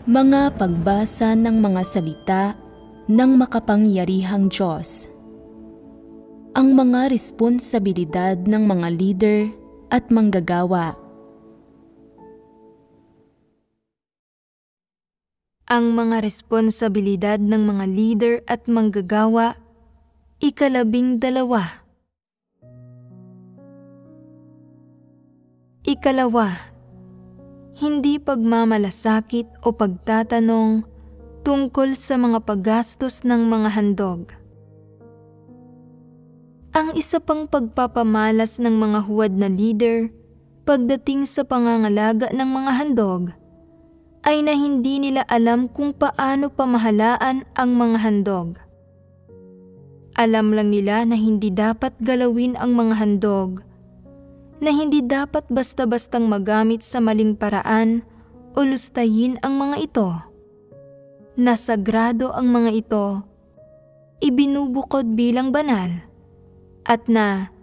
Mga pagbasa ng mga salita ng makapangyarihang Diyos. Ang mga responsibilidad ng mga leader at manggagawa. Ang mga responsibilidad ng mga leader at manggagawa, 12. Ikalawa, hindi pagmamalasakit o pagtatanong tungkol sa mga paggastos ng mga handog. Ang isa pang pagpapamalas ng mga huwad na leader pagdating sa pangangalaga ng mga handog ay na hindi nila alam kung paano pamahalaan ang mga handog. Alam lang nila na hindi dapat galawin ang mga handog, na hindi dapat basta-bastang magamit sa maling paraan o lustayin ang mga ito. Na sagrado ang mga ito, ibinubukod bilang banal, at na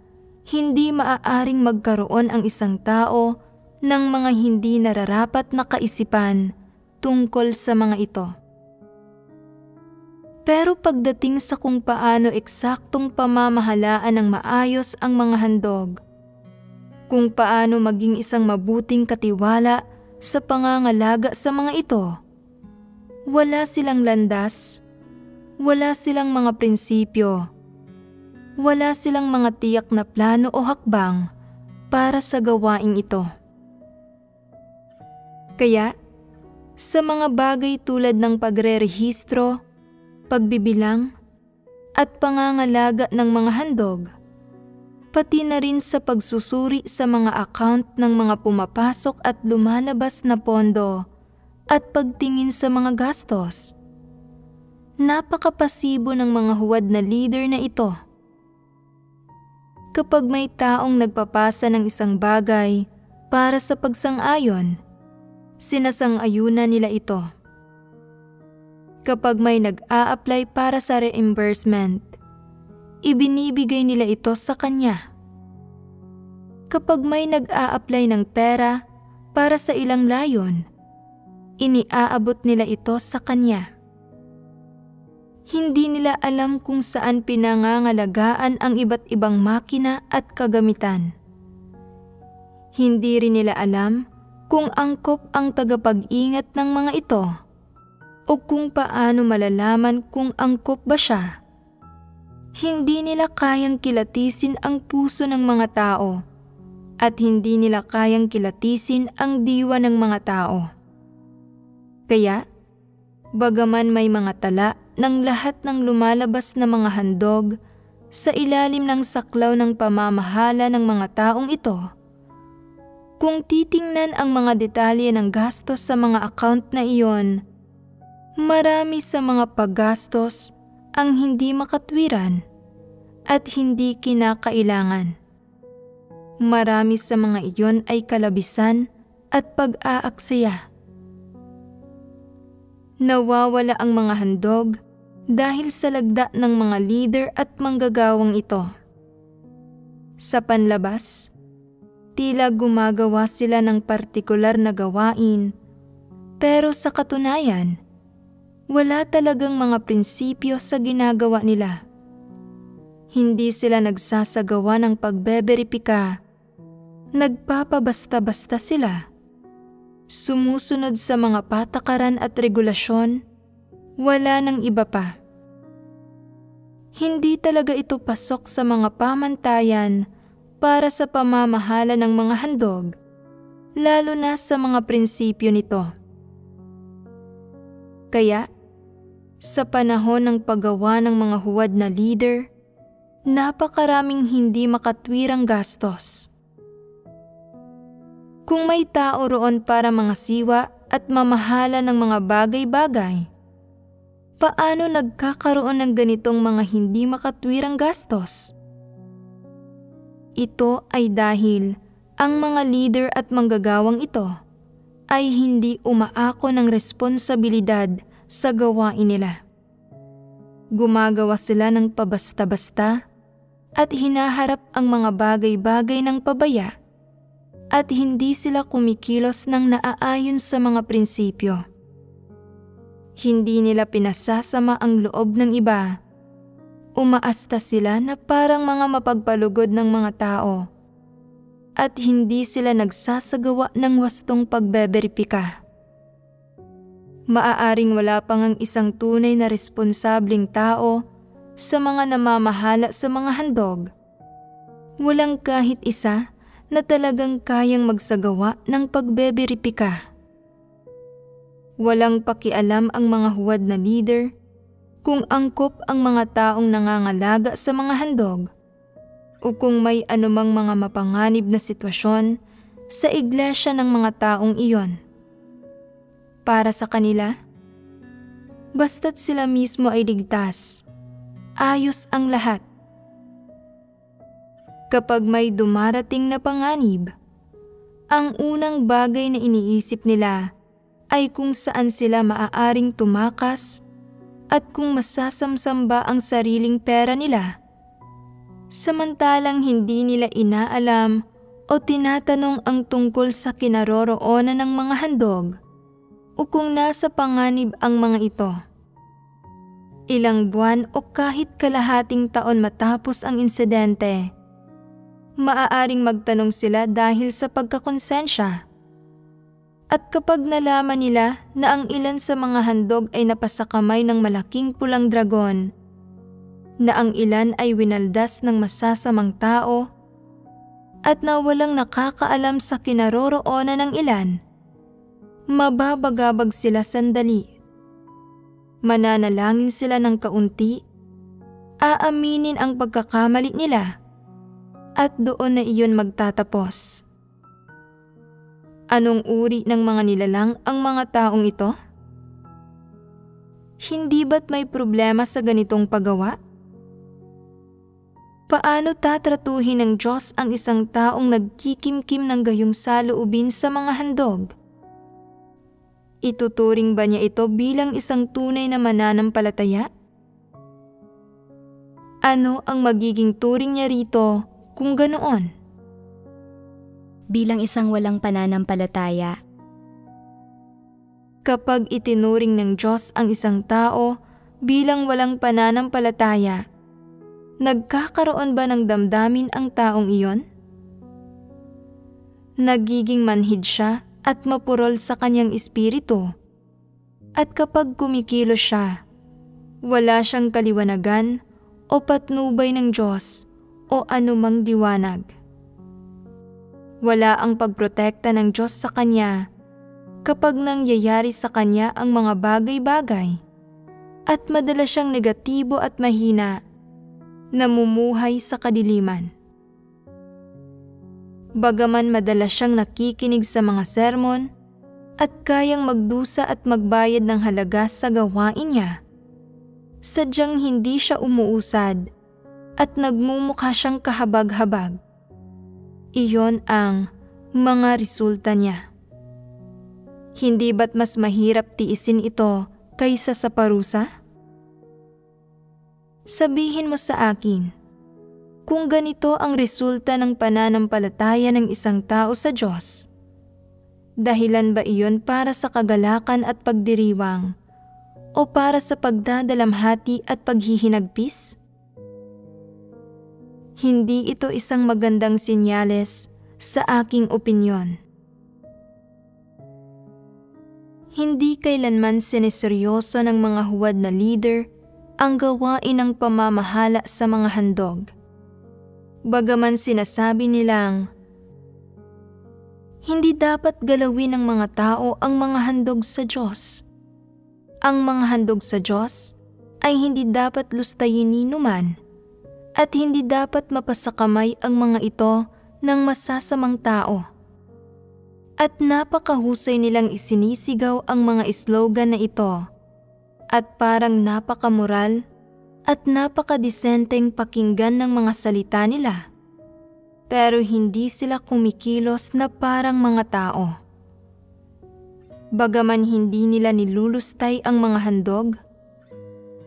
hindi maaaring magkaroon ang isang tao ng mga hindi nararapat na kaisipan tungkol sa mga ito. Pero pagdating sa kung paano eksaktong pamamahalaan ng maayos ang mga handog, kung paano maging isang mabuting katiwala sa pangangalaga sa mga ito, wala silang landas, wala silang mga prinsipyo, wala silang mga tiyak na plano o hakbang para sa gawaing ito. Kaya, sa mga bagay tulad ng pagrerehistro, pagbibilang, at pangangalaga ng mga handog, pati na rin sa pagsusuri sa mga account ng mga pumapasok at lumalabas na pondo at pagtingin sa mga gastos, napakapasibo ng mga huwad na leader na ito. Kapag may taong nagpapasa ng isang bagay para sa pagsang-ayon, sinasang-ayunan nila ito. Kapag may nag-a-apply para sa reimbursement, ibinibigay nila ito sa kanya. Kapag may nag-a-apply ng pera para sa ilang layon, iniaabot nila ito sa kanya. Hindi nila alam kung saan pinangangalagaan ang iba't ibang makina at kagamitan. Hindi rin nila alam kung angkop ang tagapag-ingat ng mga ito o kung paano malalaman kung angkop ba siya. Hindi nila kayang kilatisin ang puso ng mga tao at hindi nila kayang kilatisin ang diwa ng mga tao. Kaya, bagaman may mga tala ng lahat ng lumalabas na mga handog sa ilalim ng saklaw ng pamamahala ng mga taong ito, kung titingnan ang mga detalye ng gastos sa mga account na iyon, marami sa mga paggastos ang hindi makatwiran at hindi kinakailangan. Marami sa mga iyon ay kalabisan at pag-aaksaya. Nawawala ang mga handog dahil sa lagda ng mga leader at manggagawang ito. Sa panlabas, tila gumagawa sila ng partikular na gawain, pero sa katunayan, wala talagang mga prinsipyo sa ginagawa nila. Hindi sila nagsasagawa ng pagbeberipika, nagpapabasta-basta sila. Sumusunod sa mga patakaran at regulasyon, wala nang iba pa. Hindi talaga ito pasok sa mga pamantayan para sa pamamahala ng mga handog, lalo na sa mga prinsipyo nito. Kaya, sa panahon ng paggawa ng mga huwad na leader, napakaraming hindi makatwirang gastos. Kung may tao roon para mangasiwa at mamahala ng mga bagay-bagay, paano nagkakaroon ng ganitong mga hindi makatwirang gastos? Ito ay dahil ang mga leader at manggagawang ito ay hindi umaako ng responsibilidad sa gawain nila. Gumagawa sila ng pabasta-basta at hinaharap ang mga bagay-bagay ng pabaya at hindi sila kumikilos ng naaayon sa mga prinsipyo. Hindi nila pinasasama ang loob ng iba. Umaasta sila na parang mga mapagpalugod ng mga tao. At hindi sila nagsasagawa ng wastong pagbeberipika. Maaaring wala pang ang isang tunay na responsableng tao sa mga namamahala sa mga handog. Walang kahit isa na talagang kayang magsagawa ng pagbeberipika. Walang pakialam ang mga huwad na leader kung angkop ang mga taong nangangalaga sa mga handog o kung may anumang mga mapanganib na sitwasyon sa iglesia ng mga taong iyon. Para sa kanila, basta't sila mismo ay ligtas, ayos ang lahat. Kapag may dumarating na panganib, ang unang bagay na iniisip nila ay kung saan sila maaaring tumakas at kung masasamsam ba ang sariling pera nila. Samantalang hindi nila inaalam o tinatanong ang tungkol sa kinaroroonan ng mga handog o kung nasa panganib ang mga ito. Ilang buwan o kahit kalahating taon matapos ang insidente, maaaring magtanong sila dahil sa pagkakonsensya. At kapag nalaman nila na ang ilan sa mga handog ay napasakamay ng malaking pulang dragon, na ang ilan ay winaldas ng masasamang tao, at na walang nakakaalam sa kinaroroonan ng ilan, mababagabag sila sandali. Mananalangin sila ng kaunti, aaminin ang pagkakamali nila, at doon na iyon magtatapos. Anong uri ng mga nilalang ang mga taong ito? Hindi ba't may problema sa ganitong paggawa? Paano tatratuhin ng Diyos ang isang taong nagkikimkim ng gayong saloobin sa mga handog? Ituturing ba niya ito bilang isang tunay na mananampalataya? Ano ang magiging turing niya rito kung ganoon? Bilang isang walang pananampalataya. Kapag itinuring ng Diyos ang isang tao bilang walang pananampalataya, nagkakaroon ba ng damdamin ang taong iyon? Nagiging manhid siya at mapurol sa kanyang espiritu. At kapag kumikilos siya, wala siyang kaliwanagan o patnubay ng Diyos o anumang liwanag. Wala ang pagprotekta ng Diyos sa kanya kapag nangyayari sa kanya ang mga bagay-bagay at madalas siyang negatibo at mahina, namumuhay sa kadiliman. Bagaman madalas siyang nakikinig sa mga sermon at kayang magdusa at magbayad ng halaga sa gawain niya, sadyang hindi siya umuusad at nagmumukha siyang kahabag-habag. Iyon ang mga resulta niya. Hindi ba't mas mahirap tiisin ito kaysa sa parusa? Sabihin mo sa akin, kung ganito ang resulta ng pananampalataya ng isang tao sa Diyos, dahilan ba iyon para sa kagalakan at pagdiriwang o para sa pagdadalamhati at paghihinagpis? Hindi ito isang magandang senyales sa aking opinyon. Hindi kailanman sineseryoso ng mga huwad na leader ang gawain ng pamamahala sa mga handog. Bagaman sinasabi nilang, hindi dapat galawin ng mga tao ang mga handog sa Diyos. Ang mga handog sa Diyos ay hindi dapat lustayin ni numan at hindi dapat mapasakamay ang mga ito ng masasamang tao. At napakahusay nilang isinisigaw ang mga slogan na ito at parang napakamoral at napakadesenteng pakinggan ng mga salita nila. Pero hindi sila kumikilos na parang mga tao. Bagaman hindi nila nilulustay ang mga handog,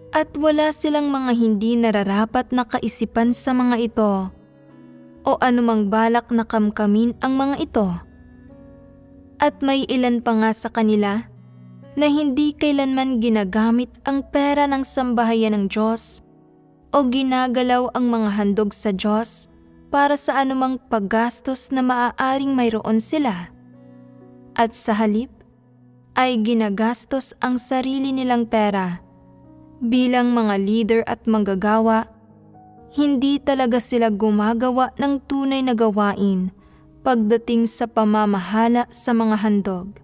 at wala silang mga hindi nararapat na kaisipan sa mga ito o anumang balak na kamkamin ang mga ito. At may ilan pa nga sa kanila na hindi kailanman ginagamit ang pera ng sambahayan ng Diyos o ginagalaw ang mga handog sa Diyos para sa anumang paggastos na maaaring mayroon sila. At sa halip, ay ginagastos ang sarili nilang pera. Bilang mga leader at manggagawa, hindi talaga sila gumagawa ng tunay na gawain pagdating sa pamamahala sa mga handog.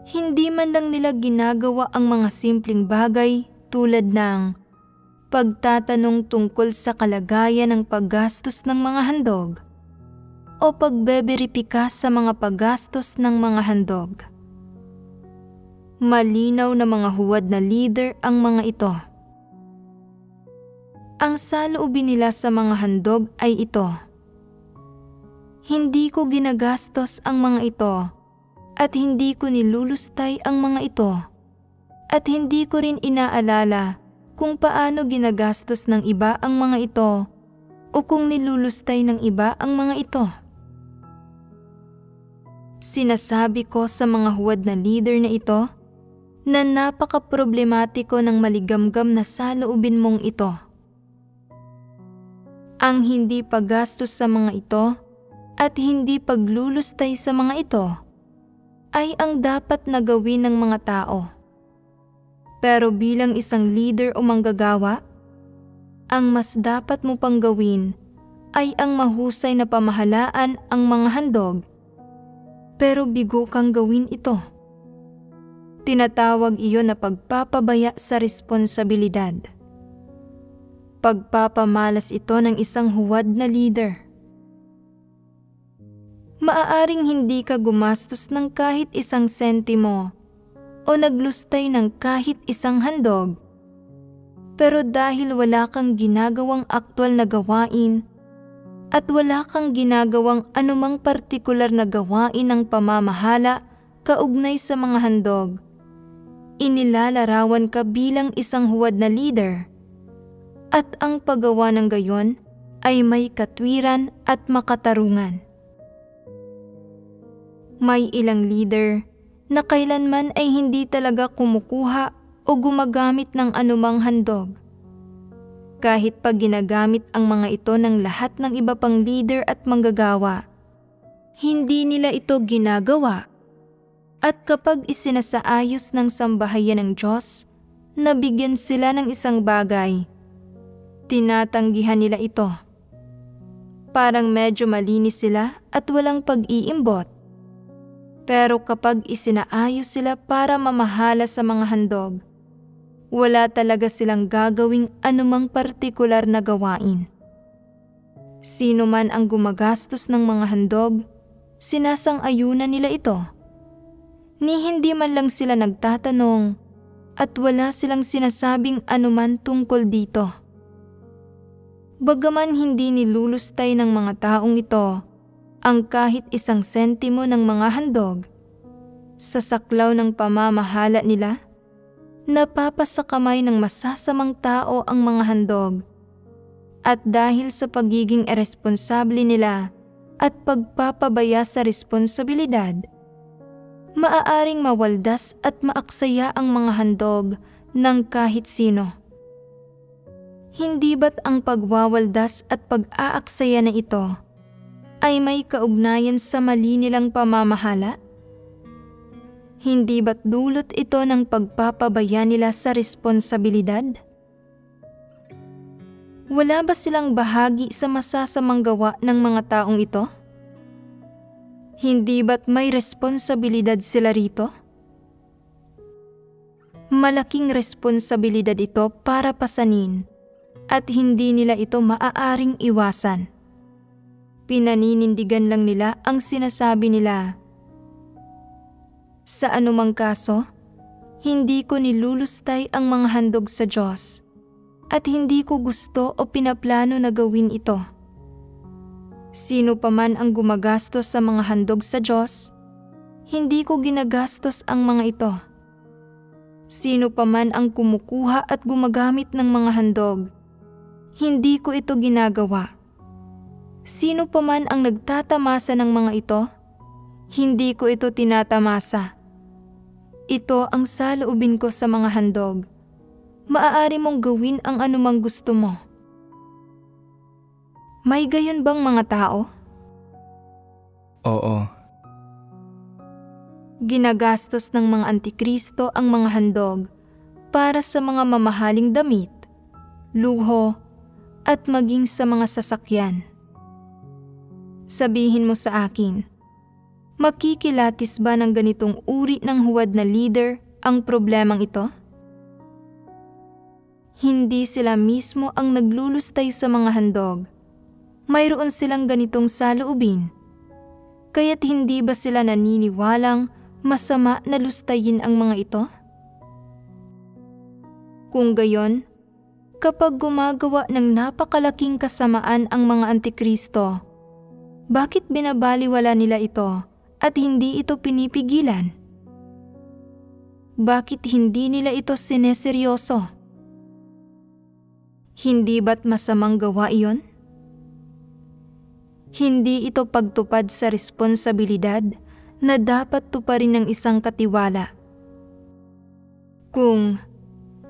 Hindi man lang nila ginagawa ang mga simpleng bagay tulad ng pagtatanong tungkol sa kalagayan ng paggastos ng mga handog o pagbeberipika sa mga paggastos ng mga handog. Malinaw na mga huwad na leader ang mga ito. Ang saloobin nila sa mga handog ay ito: hindi ko ginagastos ang mga ito at hindi ko nilulustay ang mga ito at hindi ko rin inaalala kung paano ginagastos ng iba ang mga ito o kung nilulustay ng iba ang mga ito. Sinasabi ko sa mga huwad na leader na ito na napaka-problematiko ng maligamgam na saloobin mong ito. Ang hindi paggastos sa mga ito at hindi paglulustay sa mga ito ay ang dapat na gawin ng mga tao. Pero bilang isang leader o manggagawa, ang mas dapat mo pang gawin ay ang mahusay na pamahalaan ang mga handog, pero bigo kang gawin ito. Tinatawag iyon na pagpapabaya sa responsibilidad. Pagpapamalas ito ng isang huwad na leader. Maaaring hindi ka gumastos ng kahit isang sentimo o naglustay ng kahit isang handog, pero dahil wala kang ginagawang aktwal na gawain at wala kang ginagawang anumang partikular na gawain ng pamamahala kaugnay sa mga handog, inilalarawan ka bilang isang huwad na leader, at ang paggawa ng gayon ay may katwiran at makatarungan. May ilang leader na kailanman ay hindi talaga kumukuha o gumagamit ng anumang handog. Kahit pag ginagamit ang mga ito ng lahat ng iba pang leader at manggagawa, hindi nila ito ginagawa. At kapag isinasaayos ng sambahayan ng Diyos, nabigyan sila ng isang bagay, tinatanggihan nila ito. Parang medyo malinis sila at walang pag-iimbot. Pero kapag isinaayos sila para mamahala sa mga handog, wala talaga silang gagawing anumang partikular na gawain. Sino man ang gumagastos ng mga handog, sinasang-ayunan nila ito. Ni hindi man lang sila nagtatanong at wala silang sinasabing anuman tungkol dito. Bagaman hindi nilulustay ng mga taong ito ang kahit isang sentimo ng mga handog, sa saklaw ng pamamahala nila, napapasakamay ng masasamang tao ang mga handog, at dahil sa pagiging iresponsable nila at pagpapabaya sa responsibilidad, maaaring mawaldas at maaksaya ang mga handog ng kahit sino. Hindi ba't ang pagwawaldas at pag-aaksaya na ito ay may kaugnayan sa mali nilang pamamahala? Hindi ba't dulot ito ng pagpapabaya nila sa responsibilidad? Wala ba silang bahagi sa masasamang gawa ng mga taong ito? Hindi ba't may responsibilidad sila rito? Malaking responsibilidad ito para pasanin at hindi nila ito maaaring iwasan. Pinaninindigan lang nila ang sinasabi nila. Sa anumang kaso, hindi ko nilulustay ang mga handog sa Diyos at hindi ko gusto o pinaplano na gawin ito. Sino pa man ang gumagastos sa mga handog sa Diyos, hindi ko ginagastos ang mga ito. Sino pa man ang kumukuha at gumagamit ng mga handog, hindi ko ito ginagawa. Sino pa man ang nagtatamasa ng mga ito, hindi ko ito tinatamasa. Ito ang saloobin ko sa mga handog. Maaari mong gawin ang anumang gusto mo. May gayon bang mga tao? Oo. Ginagastos ng mga antikristo ang mga handog para sa mga mamahaling damit, luho, at maging sa mga sasakyan. Sabihin mo sa akin, makikilatis ba ng ganitong uri ng huwad na leader ang problemang ito? Hindi sila mismo ang naglulustay sa mga handog. Mayroon silang ganitong saloobin. Kaya't hindi ba sila naniniwalang masama na lustayin ang mga ito? Kung gayon, kapag gumagawa ng napakalaking kasamaan ang mga antikristo, bakit binabaliwala nila ito at hindi ito pinipigilan? Bakit hindi nila ito sineseryoso? Hindi ba't masamang gawa iyon? Hindi ito pagtupad sa responsibilidad na dapat tuparin ng isang katiwala. Kung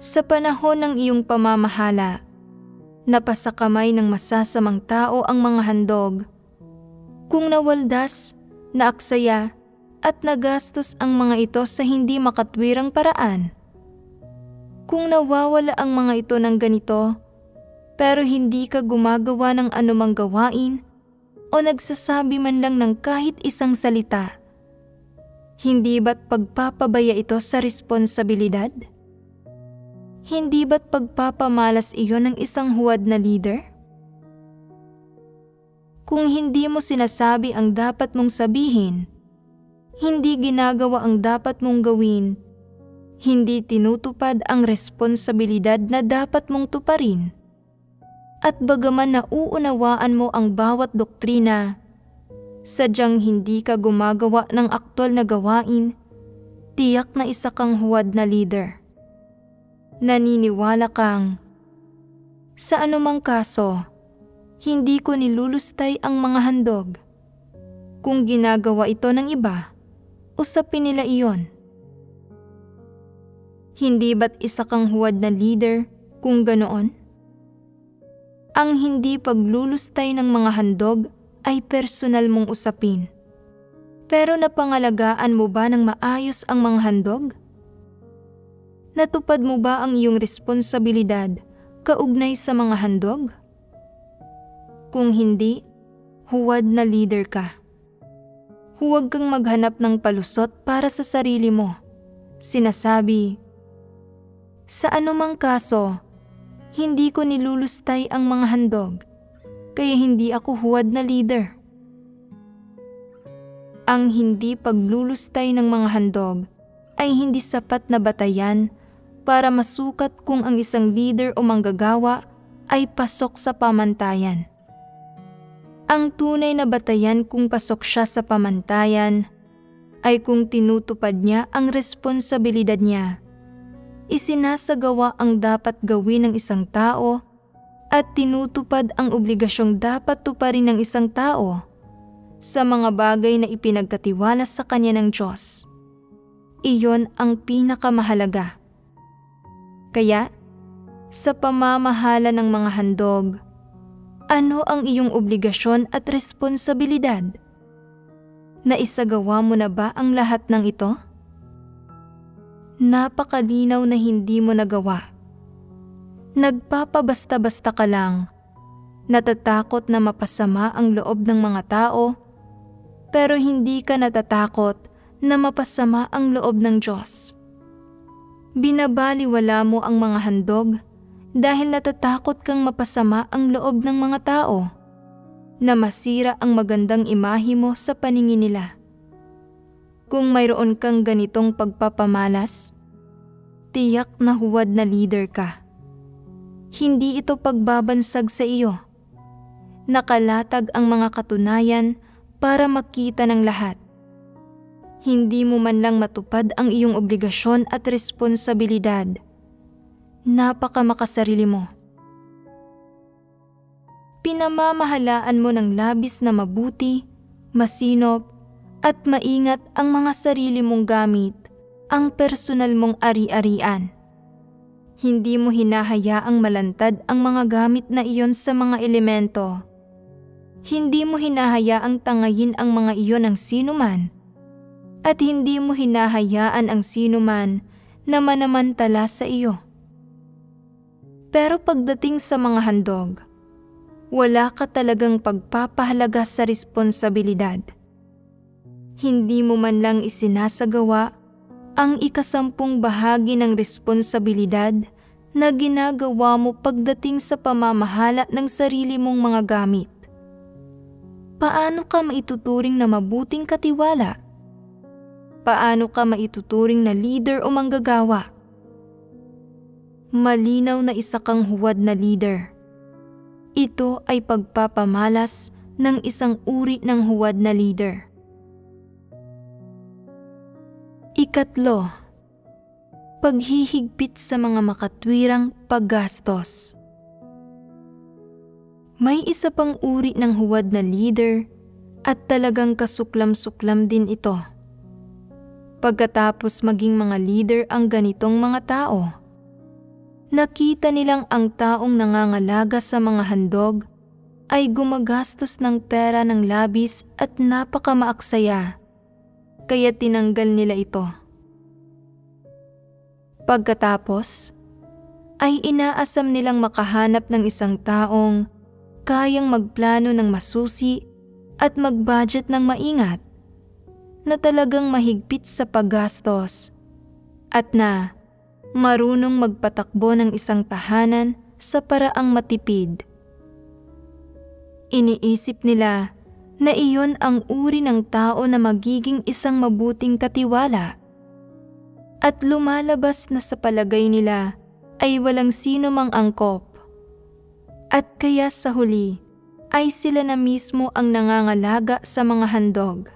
sa panahon ng iyong pamamahala, napasakamay ng masasamang tao ang mga handog, kung nawaldas, naaksaya, at nagastos ang mga ito sa hindi makatwirang paraan, kung nawawala ang mga ito ng ganito, pero hindi ka gumagawa ng anumang gawain o nagsasabi man lang ng kahit isang salita, hindi ba't pagpapabaya ito sa responsibilidad? Hindi ba't pagpapamalas iyon ng isang huwad na leader? Kung hindi mo sinasabi ang dapat mong sabihin, hindi ginagawa ang dapat mong gawin, hindi tinutupad ang responsibilidad na dapat mong tuparin, at bagaman nauunawaan mo ang bawat doktrina, sadyang hindi ka gumagawa ng aktwal na gawain, tiyak na isa kang huwad na leader. Naniniwala kang, sa anumang kaso, hindi ko nilulustay ang mga handog. Kung ginagawa ito ng iba, usapin nila iyon. Hindi ba't isa kang huwad na leader kung ganoon? Ang hindi paglulustay ng mga handog ay personal mong usapin. Pero napangalagaan mo ba ng maayos ang mga handog? Natupad mo ba ang iyong responsibilidad kaugnay sa mga handog? Kung hindi, huwad na leader ka. Huwag kang maghanap ng palusot para sa sarili mo. Sinasabi, sa anumang kaso, hindi ko nilulustay ang mga handog, kaya hindi ako huwad na leader. Ang hindi paglulustay ng mga handog ay hindi sapat na batayan para masukat kung ang isang leader o manggagawa ay pasok sa pamantayan. Ang tunay na batayan kung pasok siya sa pamantayan ay kung tinutupad niya ang responsibilidad niya, isinasagawa ang dapat gawin ng isang tao at tinutupad ang obligasyong dapat tuparin ng isang tao sa mga bagay na ipinagkatiwala sa kanya ng Diyos. Iyon ang pinakamahalaga. Kaya, sa pamamahala ng mga handog, ano ang iyong obligasyon at responsibilidad? Naisagawa mo na ba ang lahat ng ito? Napakalinaw na hindi mo nagawa. Nagpapabasta-basta ka lang, natatakot na mapasama ang loob ng mga tao, pero hindi ka natatakot na mapasama ang loob ng Diyos. Binabaliwala mo ang mga handog dahil natatakot kang mapasama ang loob ng mga tao, na masira ang magandang imahe mo sa paningin nila. Kung mayroon kang ganitong pagpapamalas, tiyak na huwad na leader ka. Hindi ito pagbabansag sa iyo. Nakalatag ang mga katunayan para makita ng lahat. Hindi mo man lang matupad ang iyong obligasyon at responsibilidad. Napakamakasarili mo. Pinamamahalaan mo ng labis na mabuti, masinop, at maingat ang mga sarili mong gamit ang personal mong ari-arian. Hindi mo hinahayaang malantad ang mga gamit na iyon sa mga elemento. Hindi mo hinahayaang tangayin ang mga iyon ng sinuman. At hindi mo hinahayaan ang sinuman na manamantala sa iyo. Pero pagdating sa mga handog, wala ka talagang pagpapahalaga sa responsibilidad. Hindi mo man lang isinasagawa ang 10 bahagi ng responsibilidad na ginagawa mo pagdating sa pamamahala ng sarili mong mga gamit. Paano ka maituturing na mabuting katiwala? Paano ka maituturing na leader o manggagawa? Malinaw na isa kang huwad na leader. Ito ay pagpapamalas ng isang uri ng huwad na leader. 3, paghihigpit sa mga makatwirang paggastos. May isa pang uri ng huwad na leader at talagang kasuklam-suklam din ito. Pagkatapos maging mga leader ang ganitong mga tao, nakita nilang ang taong nangangalaga sa mga handog ay gumagastos ng pera ng labis at napakamaaksaya, kaya tinanggal nila ito. Pagkatapos, ay inaasam nilang makahanap ng isang taong kayang magplano ng masusi at mag-budget ng maingat, na talagang mahigpit sa paggastos, at na marunong magpatakbo ng isang tahanan sa paraang matipid. Iniisip nila na iyon ang uri ng tao na magiging isang mabuting katiwala, at lumalabas na sa palagay nila ay walang sino mang angkop, at kaya sa huli ay sila na mismo ang nangangalaga sa mga handog.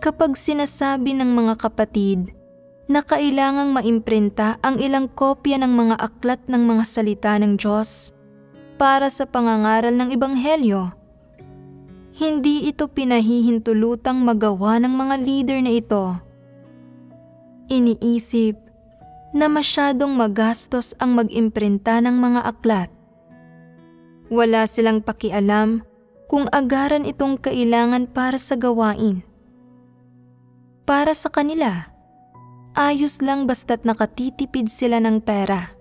Kapag sinasabi ng mga kapatid na kailangang maimprinta ang ilang kopya ng mga aklat ng mga salita ng Diyos para sa pangangaral ng Ebanghelyo, hindi ito pinahihintulutang magawa ng mga leader na ito. Iniisip na masyadong magastos ang mag-imprinta ng mga aklat. Wala silang pakialam kung agaran itong kailangan para sa gawain. Para sa kanila, ayos lang basta't nakatitipid sila ng pera.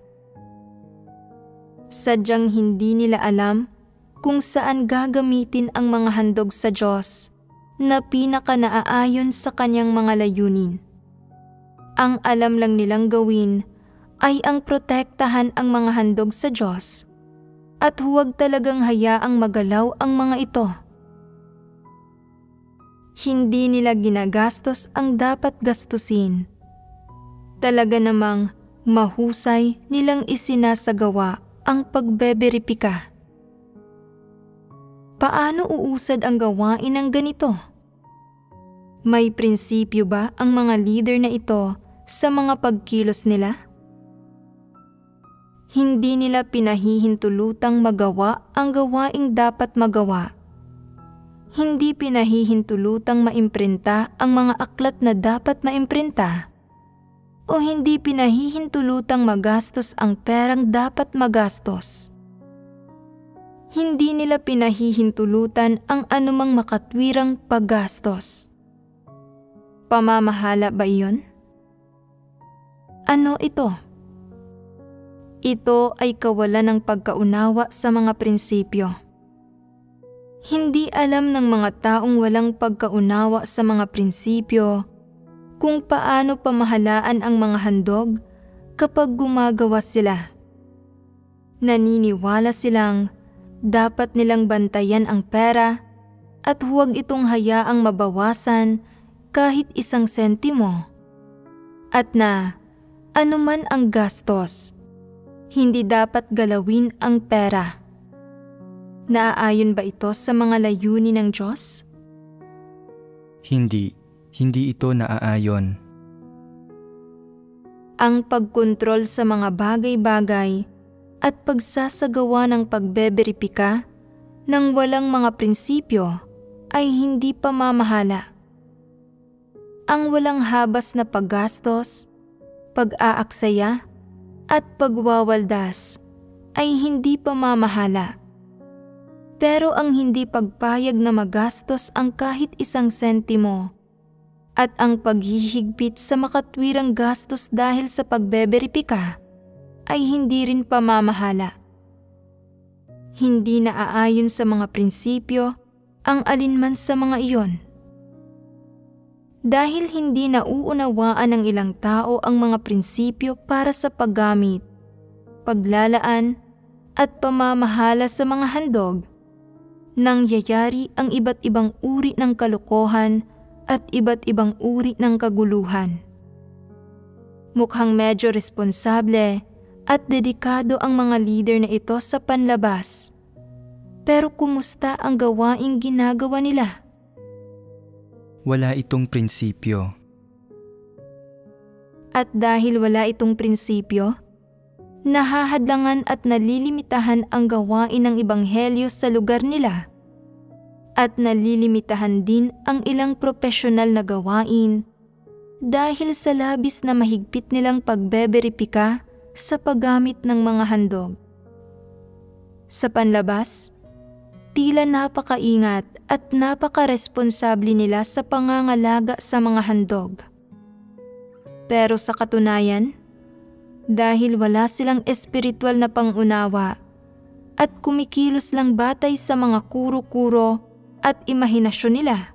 Sadyang hindi nila alam kung saan gagamitin ang mga handog sa Diyos na pinaka-naaayon sa kanyang mga layunin. Ang alam lang nilang gawin ay ang protektahan ang mga handog sa Diyos at huwag talagang hayaang magalaw ang mga ito. Hindi nila ginagastos ang dapat gastusin. Talaga namang mahusay nilang isinasagawa ang pagbeberipika. Paano uusad ang gawain ng ganito? May prinsipyo ba ang mga leader na ito sa mga pagkilos nila? Hindi nila pinahihintulutang magawa ang gawaing dapat magawa. Hindi pinahihintulutang maimprinta ang mga aklat na dapat maimprinta. O hindi pinahihintulutang magastos ang perang dapat magastos. Hindi nila pinahihintulutan ang anumang makatwirang paggastos. Pamamahala ba iyon? Ano ito? Ito ay kawalan ng pagkaunawa sa mga prinsipyo. Hindi alam ng mga taong walang pagkaunawa sa mga prinsipyo kung paano pamahalaan ang mga handog kapag gumagawa sila. Naniniwala silang dapat nilang bantayan ang pera at huwag itong hayaang mabawasan kahit 1 sentimo. At na anuman ang gastos, hindi dapat galawin ang pera. Naaayon ba ito sa mga layunin ng Diyos? Hindi ito naaayon. Ang pagkontrol sa mga bagay-bagay at pagsasagawa ng pagbeberipika ng walang mga prinsipyo ay hindi pamamahala. ang walang habas na paggastos, pag-aaksaya, at pagwawaldas ay hindi pamamahala. Pero ang hindi pagpayag na magastos ang kahit isang sentimo at ang paghihigpit sa makatwirang gastos dahil sa pagbeberipika ay hindi rin pamamahala. Hindi naaayon sa mga prinsipyo ang alinman sa mga iyon. Dahil hindi nauunawaan ng ilang tao ang mga prinsipyo para sa paggamit, paglalaan, at pamamahala sa mga handog, nangyayari ang iba't ibang uri ng kalokohan at iba't ibang uri ng kaguluhan. Mukhang medyo responsable at dedikado ang mga leader na ito sa panlabas. Pero kumusta ang gawaing ginagawa nila? Wala itong prinsipyo. At dahil wala itong prinsipyo, nahahadlangan at nalilimitahan ang gawain ng ebanghelyo sa lugar nila. At nalilimitahan din ang ilang propesyonal na gawain dahil sa labis na mahigpit nilang pagbeberipika sa paggamit ng mga handog. Sa panlabas, tila napakaingat at napakaresponsable nila sa pangangalaga sa mga handog. Pero sa katunayan, dahil wala silang espiritual na pangunawa at kumikilos lang batay sa mga kuro-kuro at imahinasyon nila,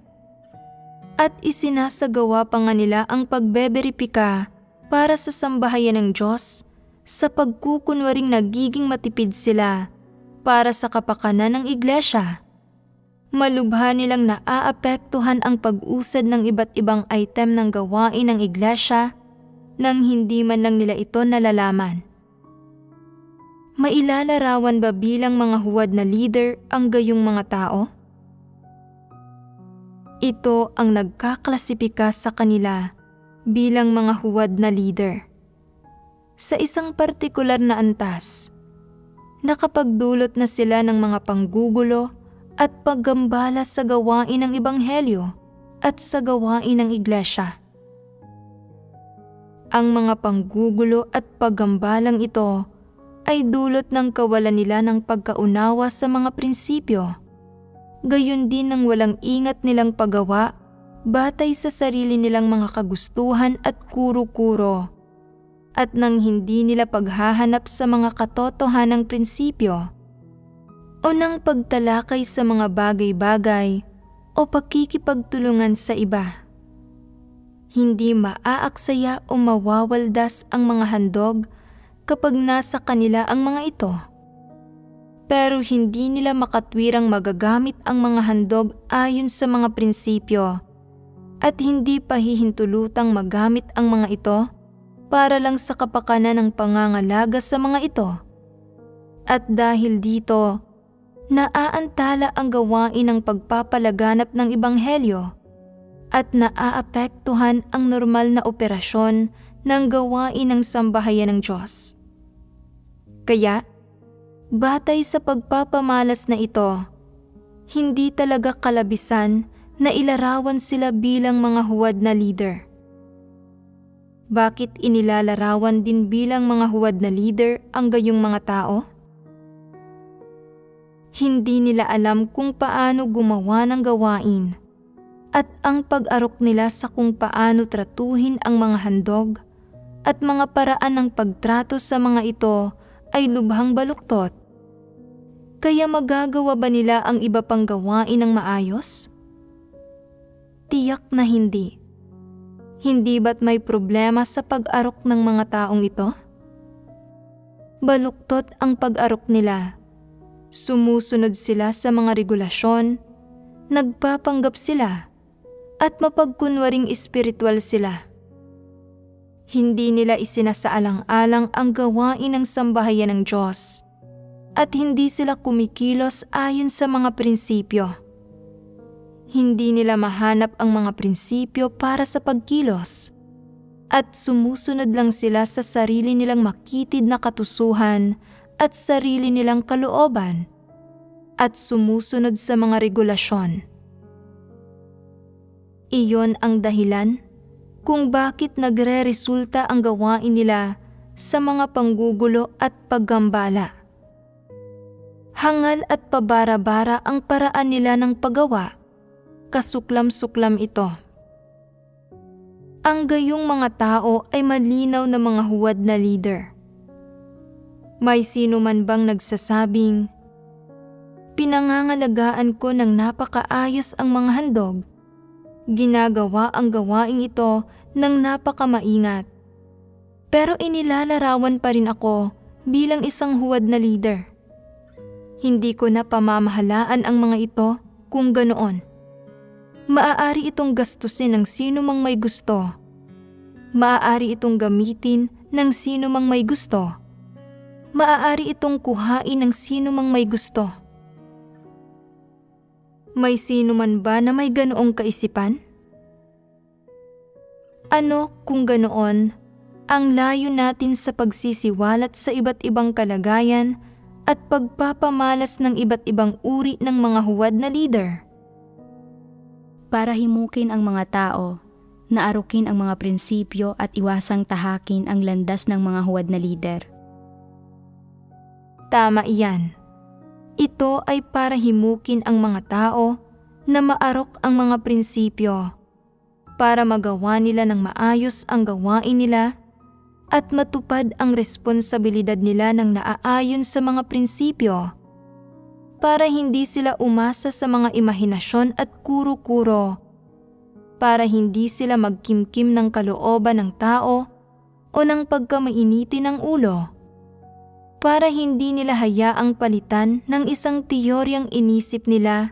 at isinasagawa pa nga nila ang pagbeberipika para sa sambahayan ng Diyos sa pagkukunwaring nagiging matipid sila para sa kapakanan ng iglesia, malubha nilang naaapektuhan ang pag-usad ng iba't ibang item ng gawain ng iglesia nang hindi man lang nila ito nalalaman. Mailalarawan ba bilang mga huwad na leader ang gayong mga tao? Ito ang nagkaklasipika sa kanila bilang mga huwad na leader. Sa isang partikular na antas, nakapagdulot na sila ng mga panggugulo at paggambala sa gawain ng ebanghelyo at sa gawain ng iglesia. Ang mga panggugulo at paggambalang ito ay dulot ng kawalan nila ng pagkaunawa sa mga prinsipyo, gayon din ng walang ingat nilang paggawa batay sa sarili nilang mga kagustuhan at kuro-kuro, at nang hindi nila paghahanap sa mga katotohanang prinsipyo o ng pagtalakay sa mga bagay-bagay o pakikipagtulungan sa iba. Hindi maaaksaya o mawawaldas ang mga handog kapag nasa kanila ang mga ito. Pero hindi nila makatwirang magagamit ang mga handog ayon sa mga prinsipyo at hindi pahihintulutang magamit ang mga ito para lang sa kapakanan ng pangangalaga sa mga ito. At dahil dito, naaantala ang gawain ng pagpapalaganap ng ebanghelyo at naaapektuhan ang normal na operasyon ng gawain ng sambahayan ng Diyos. Kaya, batay sa pagpapamalas na ito, hindi talaga kalabisan na ilarawan sila bilang mga huwad na leader. Bakit inilalarawan din bilang mga huwad na leader ang gayong mga tao? Hindi nila alam kung paano gumawa ng gawain at ang pag-arok nila sa kung paano tratuhin ang mga handog at mga paraan ng pagtrato sa mga ito ay lubhang baluktot. Kaya magagawa ba nila ang iba pang gawain ng maayos? Tiyak na hindi. Hindi ba't may problema sa pag-arok ng mga taong ito? Baluktot ang pag-arok nila. Sumusunod sila sa mga regulasyon, nagpapanggap sila, at mapagkunwaring espiritual sila. Hindi nila isinasaalang-alang ang gawain ng sambahayan ng Diyos, at hindi sila kumikilos ayon sa mga prinsipyo. Hindi nila mahanap ang mga prinsipyo para sa pagkilos, at sumusunod lang sila sa sarili nilang makitid na katusuhan at sarili nilang kalooban, at sumusunod sa mga regulasyon. Iyon ang dahilan kung bakit nagre-resulta ang gawain nila sa mga panggugulo at paggambala. Hangal at pabara-bara ang paraan nila ng paggawa, kasuklam-suklam ito. Ang gayong mga tao ay malinaw na mga huwad na leader. May sino man bang nagsasabing, pinangangalagaan ko ng napakaayos ang mga handog, ginagawa ang gawaing ito ng napakamaingat, pero inilalarawan pa rin ako bilang isang huwad na leader. Hindi ko na pamamahalaan ang mga ito kung ganoon. Maaari itong gastusin ng sino mang may gusto. Maaari itong gamitin ng sino mang may gusto. Maaari itong kuhain ng sino mang may gusto. May sino man ba na may ganoong kaisipan? Ano kung ganoon ang layo natin sa pagsisiwalat sa iba't ibang kalagayan at pagpapamalas ng iba't ibang uri ng mga huwad na leader? Para himukin ang mga tao, naarukin ang mga prinsipyo at iwasang tahakin ang landas ng mga huwad na leader. Tama iyan. Ito ay para himukin ang mga tao na maarok ang mga prinsipyo, para magawa nila ng maayos ang gawain nila at matupad ang responsibilidad nila ng naaayon sa mga prinsipyo, para hindi sila umasa sa mga imahinasyon at kuro-kuro, para hindi sila magkimkim ng kalooban ng tao o ng pagkamainiti ng ulo, para hindi nila hayaang palitan ng isang teoryang inisip nila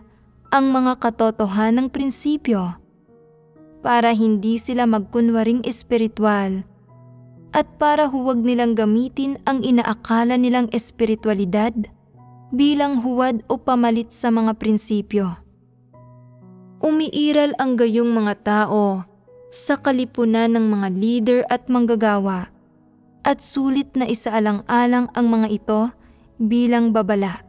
ang mga katotohanang prinsipyo, para hindi sila magkunwaring espiritual, at para huwag nilang gamitin ang inaakala nilang espiritualidad bilang huwad o pamalit sa mga prinsipyo. Umiiral ang gayong mga tao sa kalipunan ng mga leader at manggagawa, at sulit na isaalang-alang ang mga ito bilang babala.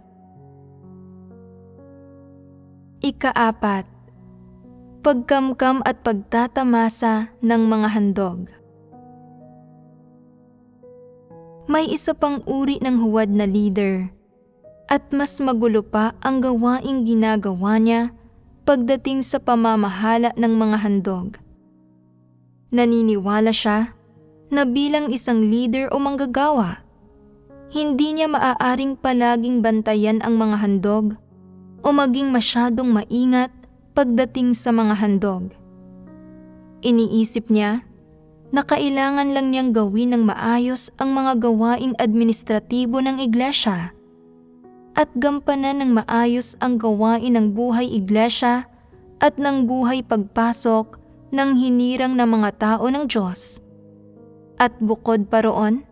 Ika-4, pagkamkam at pagtatamasa ng mga handog. May isa pang uri ng huwad na leader, at mas magulo pa ang gawaing ginagawa niya pagdating sa pamamahala ng mga handog. Naniniwala siya na bilang isang leader o manggagawa, hindi niya maaaring palaging bantayan ang mga handog o maging masyadong maingat pagdating sa mga handog. Iniisip niya na kailangan lang niyang gawin ng maayos ang mga gawaing administratibo ng iglesia at gampanan ng maayos ang gawain ng buhay iglesia at ng buhay pagpasok ng hinirang na mga tao ng Diyos. At bukod pa roon,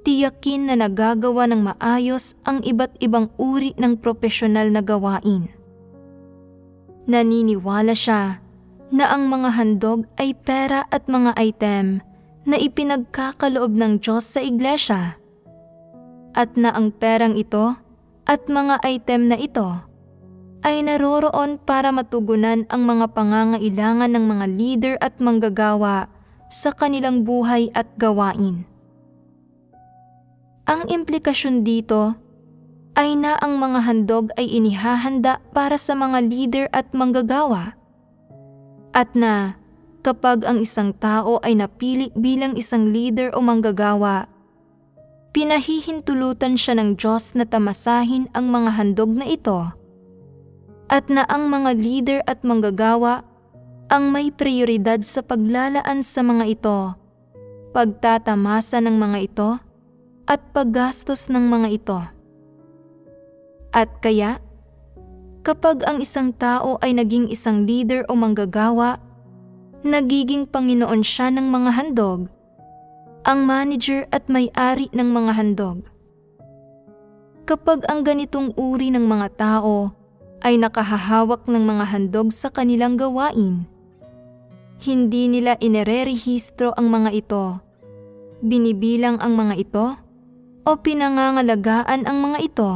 tiyakin na nagagawa ng maayos ang iba't ibang uri ng propesyonal na gawain. Naniniwala siya na ang mga handog ay pera at mga item na ipinagkakaloob ng Diyos sa iglesia, at na ang perang ito at mga item na ito ay naroroon para matugunan ang mga pangangailangan ng mga leader at manggagawa sa kanilang buhay at gawain. Ang implikasyon dito ay na ang mga handog ay inihahanda para sa mga leader at manggagawa, at na kapag ang isang tao ay napili bilang isang leader o manggagawa, pinahihintulutan siya ng Diyos na tamasahin ang mga handog na ito, at na ang mga leader at manggagawa ang may prioridad sa paglalaan sa mga ito, pagtatamasa ng mga ito, at paggastos ng mga ito. At kaya, kapag ang isang tao ay naging isang leader o manggagawa, nagiging Panginoon siya ng mga handog, ang manager at may-ari ng mga handog. Kapag ang ganitong uri ng mga tao ay nakahahawak ng mga handog sa kanilang gawain, hindi nila inererehistro ang mga ito, binibilang ang mga ito, o pinangangalagaan ang mga ito,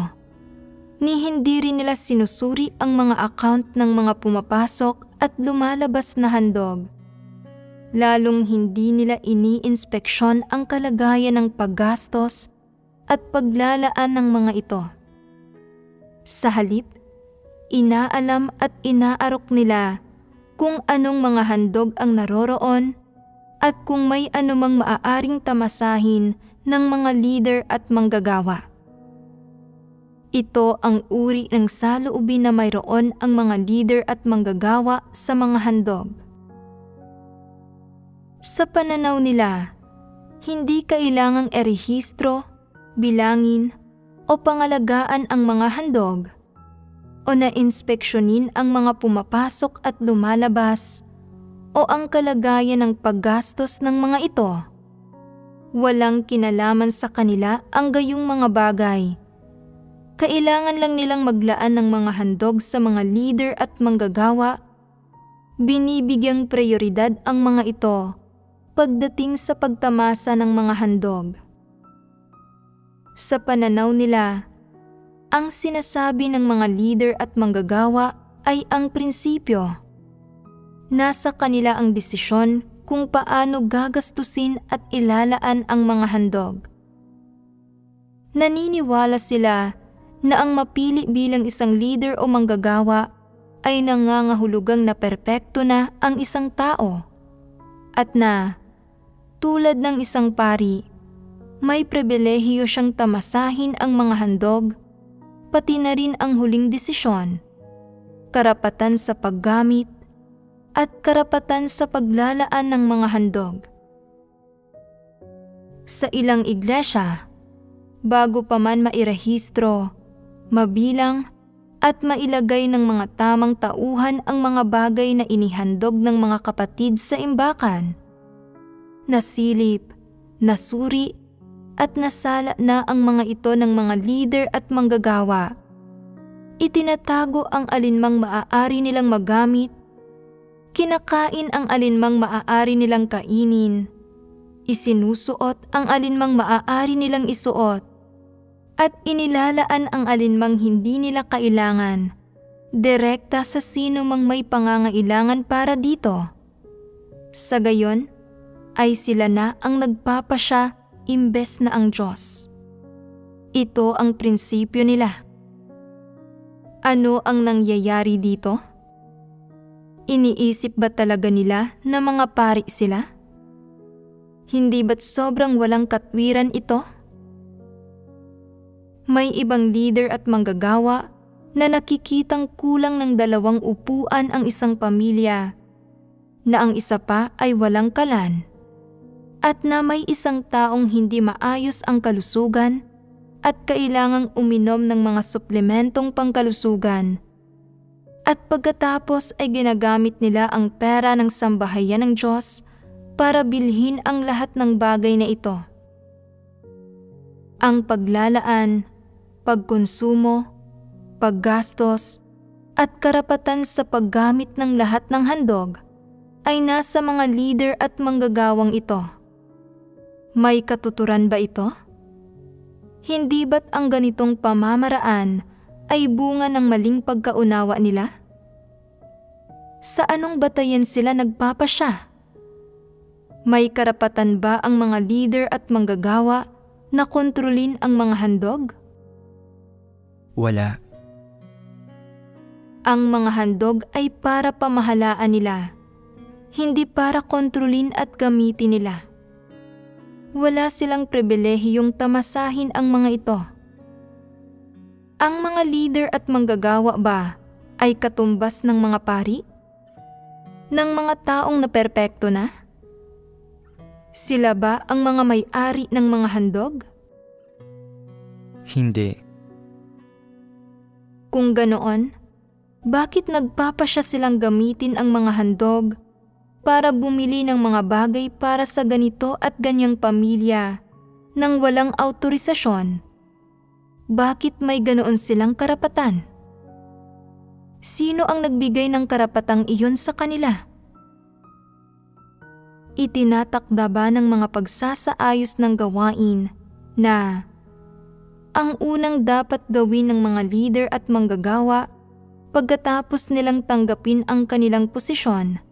ni hindi rin nila sinusuri ang mga account ng mga pumapasok at lumalabas na handog. lalong hindi nila ini-inspeksyon ang kalagayan ng paggastos at paglalaan ng mga ito. Sa halip, inaalam at inaarok nila kung anong mga handog ang naroroon at kung may anumang maaaring tamasahin ng mga leader at manggagawa. Ito ang uri ng saloobin na mayroon ang mga leader at manggagawa sa mga handog. Sa pananaw nila, hindi kailangang erehistro, bilangin, o pangalagaan ang mga handog, o na-inspeksyonin ang mga pumapasok at lumalabas, o ang kalagayan ng paggastos ng mga ito. Walang kinalaman sa kanila ang gayong mga bagay. Kailangan lang nilang maglaan ng mga handog sa mga leader at manggagawa. Binibigyang prioridad ang mga ito pagdating sa pagtamasa ng mga handog. Sa pananaw nila, ang sinasabi ng mga leader at manggagawa ay ang prinsipyo. Nasa kanila ang desisyon kung paano gagastusin at ilalaan ang mga handog. Naniniwala sila na ang mapili bilang isang leader o manggagawa ay nangangahulugang na perpekto na ang isang tao at na, tulad ng isang pari, may pribilehiyo siyang tamasahin ang mga handog, pati na rin ang huling desisyon, karapatan sa paggamit, at karapatan sa paglalaan ng mga handog. Sa ilang iglesia, bago pa man mairehistro, mabilang, at mailagay ng mga tamang tauhan ang mga bagay na inihandog ng mga kapatid sa imbakan, nasilip, nasuri, at nasala na ang mga ito ng mga leader at manggagawa. Itinatago ang alinmang maaari nilang magamit, kinakain ang alinmang maaari nilang kainin, isinusuot ang alinmang maaari nilang isuot, at inilalaan ang alinmang hindi nila kailangan, direkta sa sino mang may pangangailangan para dito. Sa gayon, ay sila na ang nagpapasya imbes na ang Diyos. Ito ang prinsipyo nila. Ano ang nangyayari dito? Iniisip ba talaga nila na mga pari sila? Hindi ba't sobrang walang katwiran ito? May ibang leader at manggagawa na nakikitang kulang ng 2 upuan ang isang pamilya, na ang isa pa ay walang kalan, at na may isang taong hindi maayos ang kalusugan at kailangang uminom ng mga suplementong pangkalusugan. At pagkatapos ay ginagamit nila ang pera ng sambahayan ng Diyos para bilhin ang lahat ng bagay na ito. Ang paglalaan, pagkonsumo, paggastos, at karapatan sa paggamit ng lahat ng handog ay nasa mga leader at manggagawang ito. May katuturan ba ito? Hindi ba't ang ganitong pamamaraan ay bunga ng maling pagkaunawa nila? Sa anong batayan sila nagpapasya? May karapatan ba ang mga leader at manggagawa na kontrolin ang mga handog? Wala. Ang mga handog ay para pamahalaan nila, hindi para kontrolin at gamitin nila. Wala silang pribilehiyong tamasahin ang mga ito. Ang mga leader at manggagawa ba ay katumbas ng mga pari? Ng mga taong naperpekto na? Sila ba ang mga may-ari ng mga handog? Hindi. Kung ganoon, bakit nagpapasya silang gamitin ang mga handog para bumili ng mga bagay para sa ganito at ganyang pamilya nang walang autorisasyon? Bakit may ganoon silang karapatan? Sino ang nagbigay ng karapatang iyon sa kanila? Itinatakda ba ng mga pagsasaayos ng gawain na ang unang dapat gawin ng mga leader at manggagawa pagkatapos nilang tanggapin ang kanilang posisyon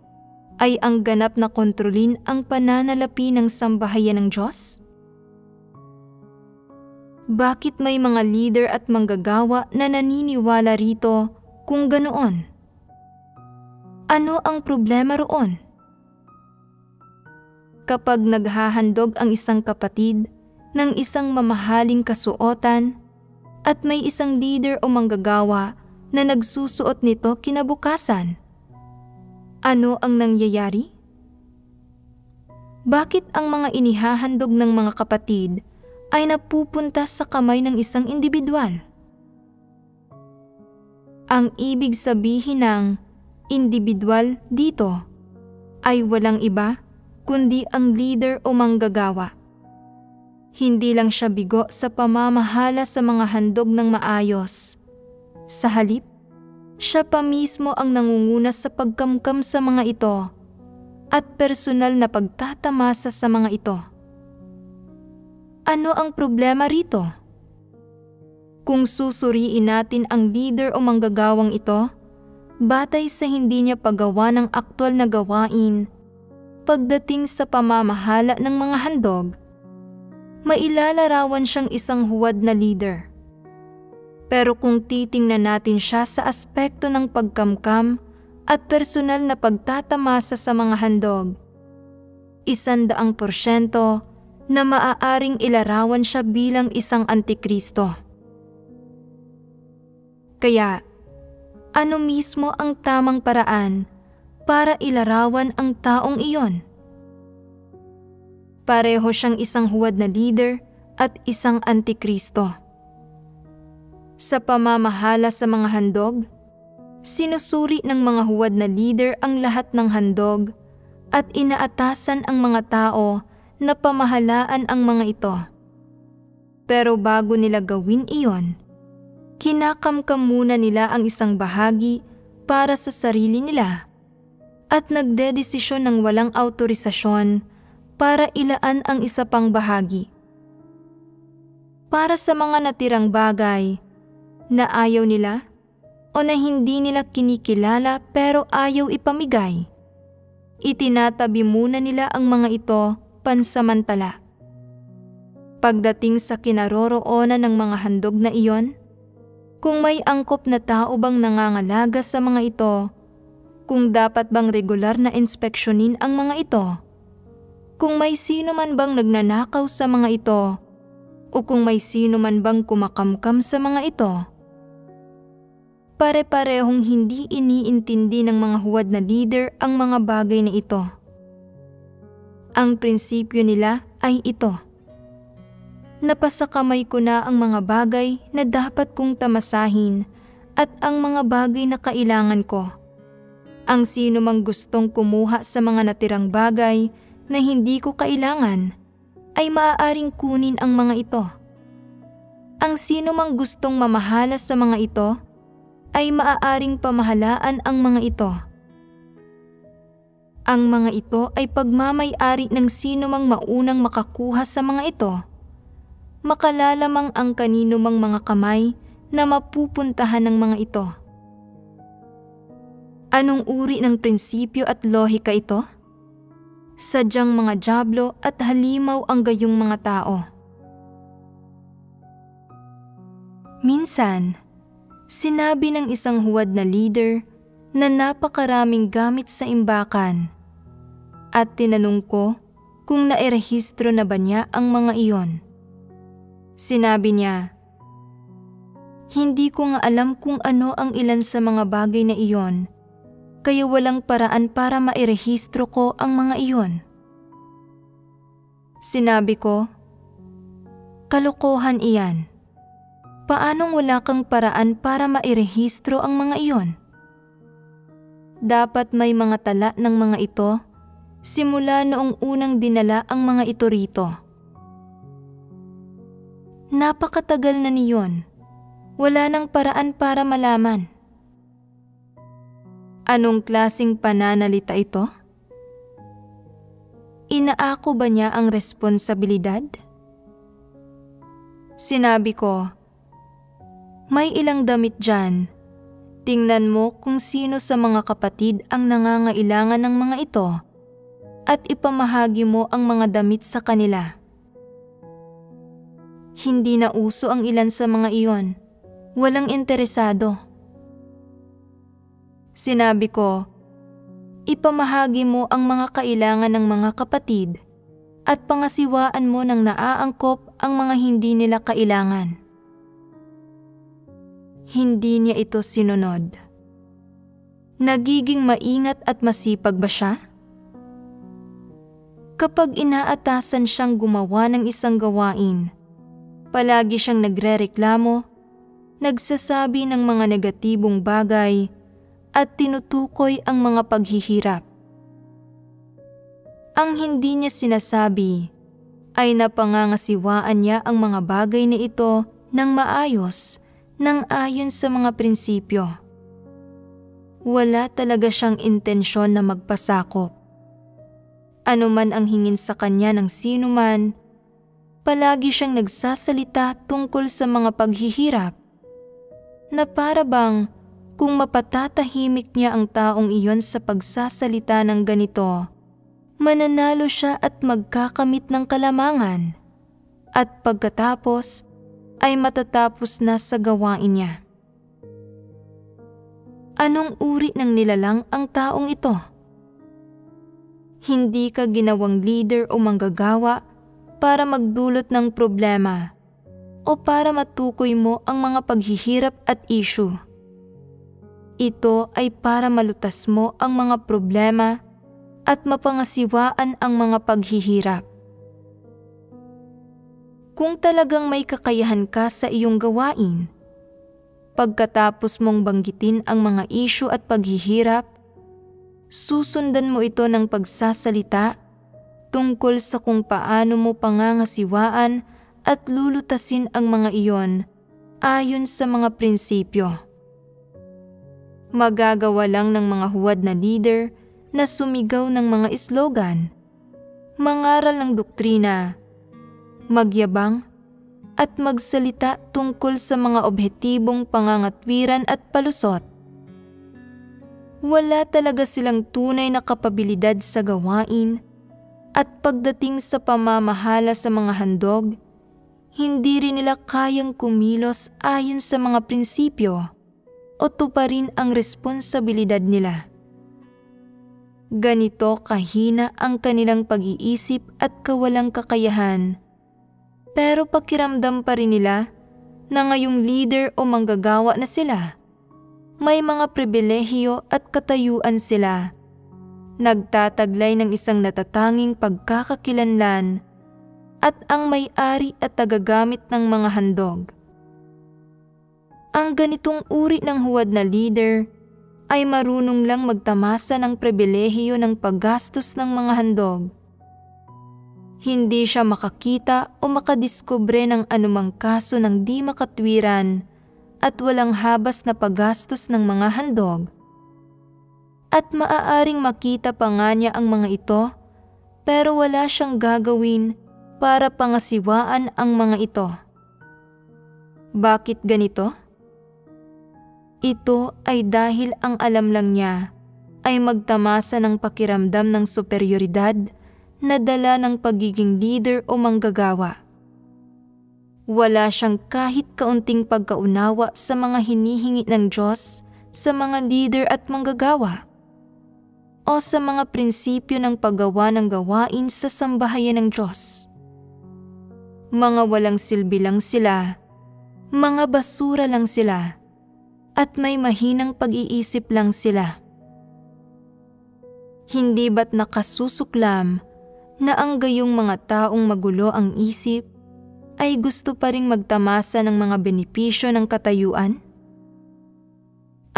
ay ang ganap na kontrolin ang pananalapi ng sambahayan ng Diyos? Bakit may mga leader at manggagawa na naniniwala rito kung ganoon? Ano ang problema roon? Kapag naghahandog ang isang kapatid ng isang mamahaling kasuotan at may isang leader o manggagawa na nagsusuot nito kinabukasan, ano ang nangyayari? Bakit ang mga inihahandog ng mga kapatid ay napupunta sa kamay ng isang individual? Ang ibig sabihin ng individual dito ay walang iba kundi ang leader o manggagawa. Hindi lang siya bigo sa pamamahala sa mga handog ng maayos. Sa halip, siya pa mismo ang nangunguna sa pagkamkam sa mga ito at personal na pagtatamasa sa mga ito. Ano ang problema rito? Kung susuriin natin ang leader o manggagawang ito, batay sa hindi niya paggawa ng aktwal na gawain, pagdating sa pamamahala ng mga handog, mailalarawan siyang isang huwad na leader. Pero kung titingnan natin siya sa aspekto ng pagkamkam at personal na pagtatamasa sa mga handog, 100% na maaaring ilarawan siya bilang isang antikristo. Kaya, ano mismo ang tamang paraan para ilarawan ang taong iyon? Pareho siyang isang huwad na leader at isang antikristo. Sa pamamahala sa mga handog, sinusuri ng mga huwad na leader ang lahat ng handog at inaatasan ang mga tao na pamahalaan ang mga ito. Pero bago nila gawin iyon, kinakamkam muna nila ang isang bahagi para sa sarili nila at nagdedesisyon ng walang autorisasyon para ilaan ang isa pang bahagi. Para sa mga natirang bagay na ayaw nila o na hindi nila kinikilala pero ayaw ipamigay, itinatabi muna nila ang mga ito pansamantala. Pagdating sa kinaroroonan ng mga handog na iyon, kung may angkop na tao bang nangangalaga sa mga ito, kung dapat bang regular na inspeksyonin ang mga ito, kung may sino man bang nagnanakaw sa mga ito, o kung may sino man bang kumakamkam sa mga ito, pare-parehong hindi iniintindi ng mga huwad na leader ang mga bagay na ito. Ang prinsipyo nila ay ito: napasakamay ko na ang mga bagay na dapat kong tamasahin at ang mga bagay na kailangan ko. Ang sino mang gustong kumuha sa mga natirang bagay na hindi ko kailangan ay maaaring kunin ang mga ito. Ang sino mang gustong mamahala sa mga ito ay maaaring pamahalaan ang mga ito. Ang mga ito ay pagmamay-ari ng sino mang maunang makakuha sa mga ito. Makalalamang ang kanino mang mga kamay na mapupuntahan ng mga ito. Anong uri ng prinsipyo at lohika ito? Sadyang mga dyablo at halimaw ang gayong mga tao. Minsan, sinabi ng isang huwad na leader na napakaraming gamit sa imbakan at tinanong ko kung nairehistro na ba niya ang mga iyon. Sinabi niya, "Hindi ko nga alam kung ano ang ilan sa mga bagay na iyon, kaya walang paraan para mairehistro ko ang mga iyon." Sinabi ko, "Kalokohan iyan. Paanong wala kang paraan para mairehistro ang mga iyon? Dapat may mga tala ng mga ito simula noong unang dinala ang mga ito rito. Napakatagal na niyon. Wala nang paraan para malaman." Anong klaseng pananalita ito? Inaako ba niya ang responsibilidad? Sinabi ko, "May ilang damit dyan. Tingnan mo kung sino sa mga kapatid ang nangangailangan ng mga ito at ipamahagi mo ang mga damit sa kanila. Hindi na uso ang ilan sa mga iyon. Walang interesado. Sinabi ko, ipamahagi mo ang mga kailangan ng mga kapatid at pangasiwaan mo ng naaangkop ang mga hindi nila kailangan. Hindi niya ito sinunod. Nagiging maingat at masipag ba siya? Kapag inaatasan siyang gumawa ng isang gawain, palagi siyang nagrereklamo, nagsasabi ng mga negatibong bagay at tinutukoy ang mga paghihirap. Ang hindi niya sinasabi ay napangangasiwaan niya ang mga bagay na ito ng maayos nang ayon sa mga prinsipyo. Wala talaga siyang intensyon na magpasakop. Ano man ang hingin sa kanya ng sino man, palagi siyang nagsasalita tungkol sa mga paghihirap na para bang kung mapatatahimik niya ang taong iyon sa pagsasalita ng ganito, mananalo siya at magkakamit ng kalamangan at pagkatapos ay matatapos na sa gawain niya. Anong uri ng nilalang ang taong ito? Hindi ka ginawang leader o manggagawa para magdulot ng problema o para matukoy mo ang mga paghihirap at issue. Ito ay para malutas mo ang mga problema at mapangasiwaan ang mga paghihirap. Kung talagang may kakayahan ka sa iyong gawain, pagkatapos mong banggitin ang mga issue at paghihirap, susundan mo ito ng pagsasalita tungkol sa kung paano mo pangangasiwaan at lulutasin ang mga iyon ayon sa mga prinsipyo. Magagawa lang ng mga huwad na leader na sumigaw ng mga slogan, mangaral ng doktrina, magyabang at magsalita tungkol sa mga objetibong pangangatwiran at palusot. Wala talaga silang tunay na kapabilidad sa gawain at pagdating sa pamamahala sa mga handog, hindi rin nila kayang kumilos ayon sa mga prinsipyo o tuparin ang responsibilidad nila. Ganito kahina ang kanilang pag-iisip at kawalang kakayahan. Pero pakiramdam pa rin nila na ngayong leader o manggagawa na sila. May mga pribilehiyo at katayuan sila. Nagtataglay ng isang natatanging pagkakakilanlan at ang may-ari at tagagamit ng mga handog. Ang ganitong uri ng huwad na leader ay marunong lang magtamasa ng pribilehiyo ng paggastos ng mga handog. Hindi siya makakita o makadiskubre ng anumang kaso ng di makatwiran at walang habas na paggastos ng mga handog. At maaaring makita pa nga niya ang mga ito, pero wala siyang gagawin para pangasiwaan ang mga ito. Bakit ganito? Ito ay dahil ang alam lang niya ay magtamasa ng pakiramdam ng superioridad na dala ng pagiging leader o manggagawa. Wala siyang kahit kaunting pagkaunawa sa mga hinihingi ng Diyos sa mga leader at manggagawa o sa mga prinsipyo ng paggawa ng gawain sa sambahayan ng Diyos. Mga walang silbi lang sila, mga basura lang sila, at may mahinang pag-iisip lang sila. Hindi ba't nakasusuklam na ang gayong mga taong magulo ang isip ay gusto pa ring magtamasa ng mga benepisyo ng katayuan?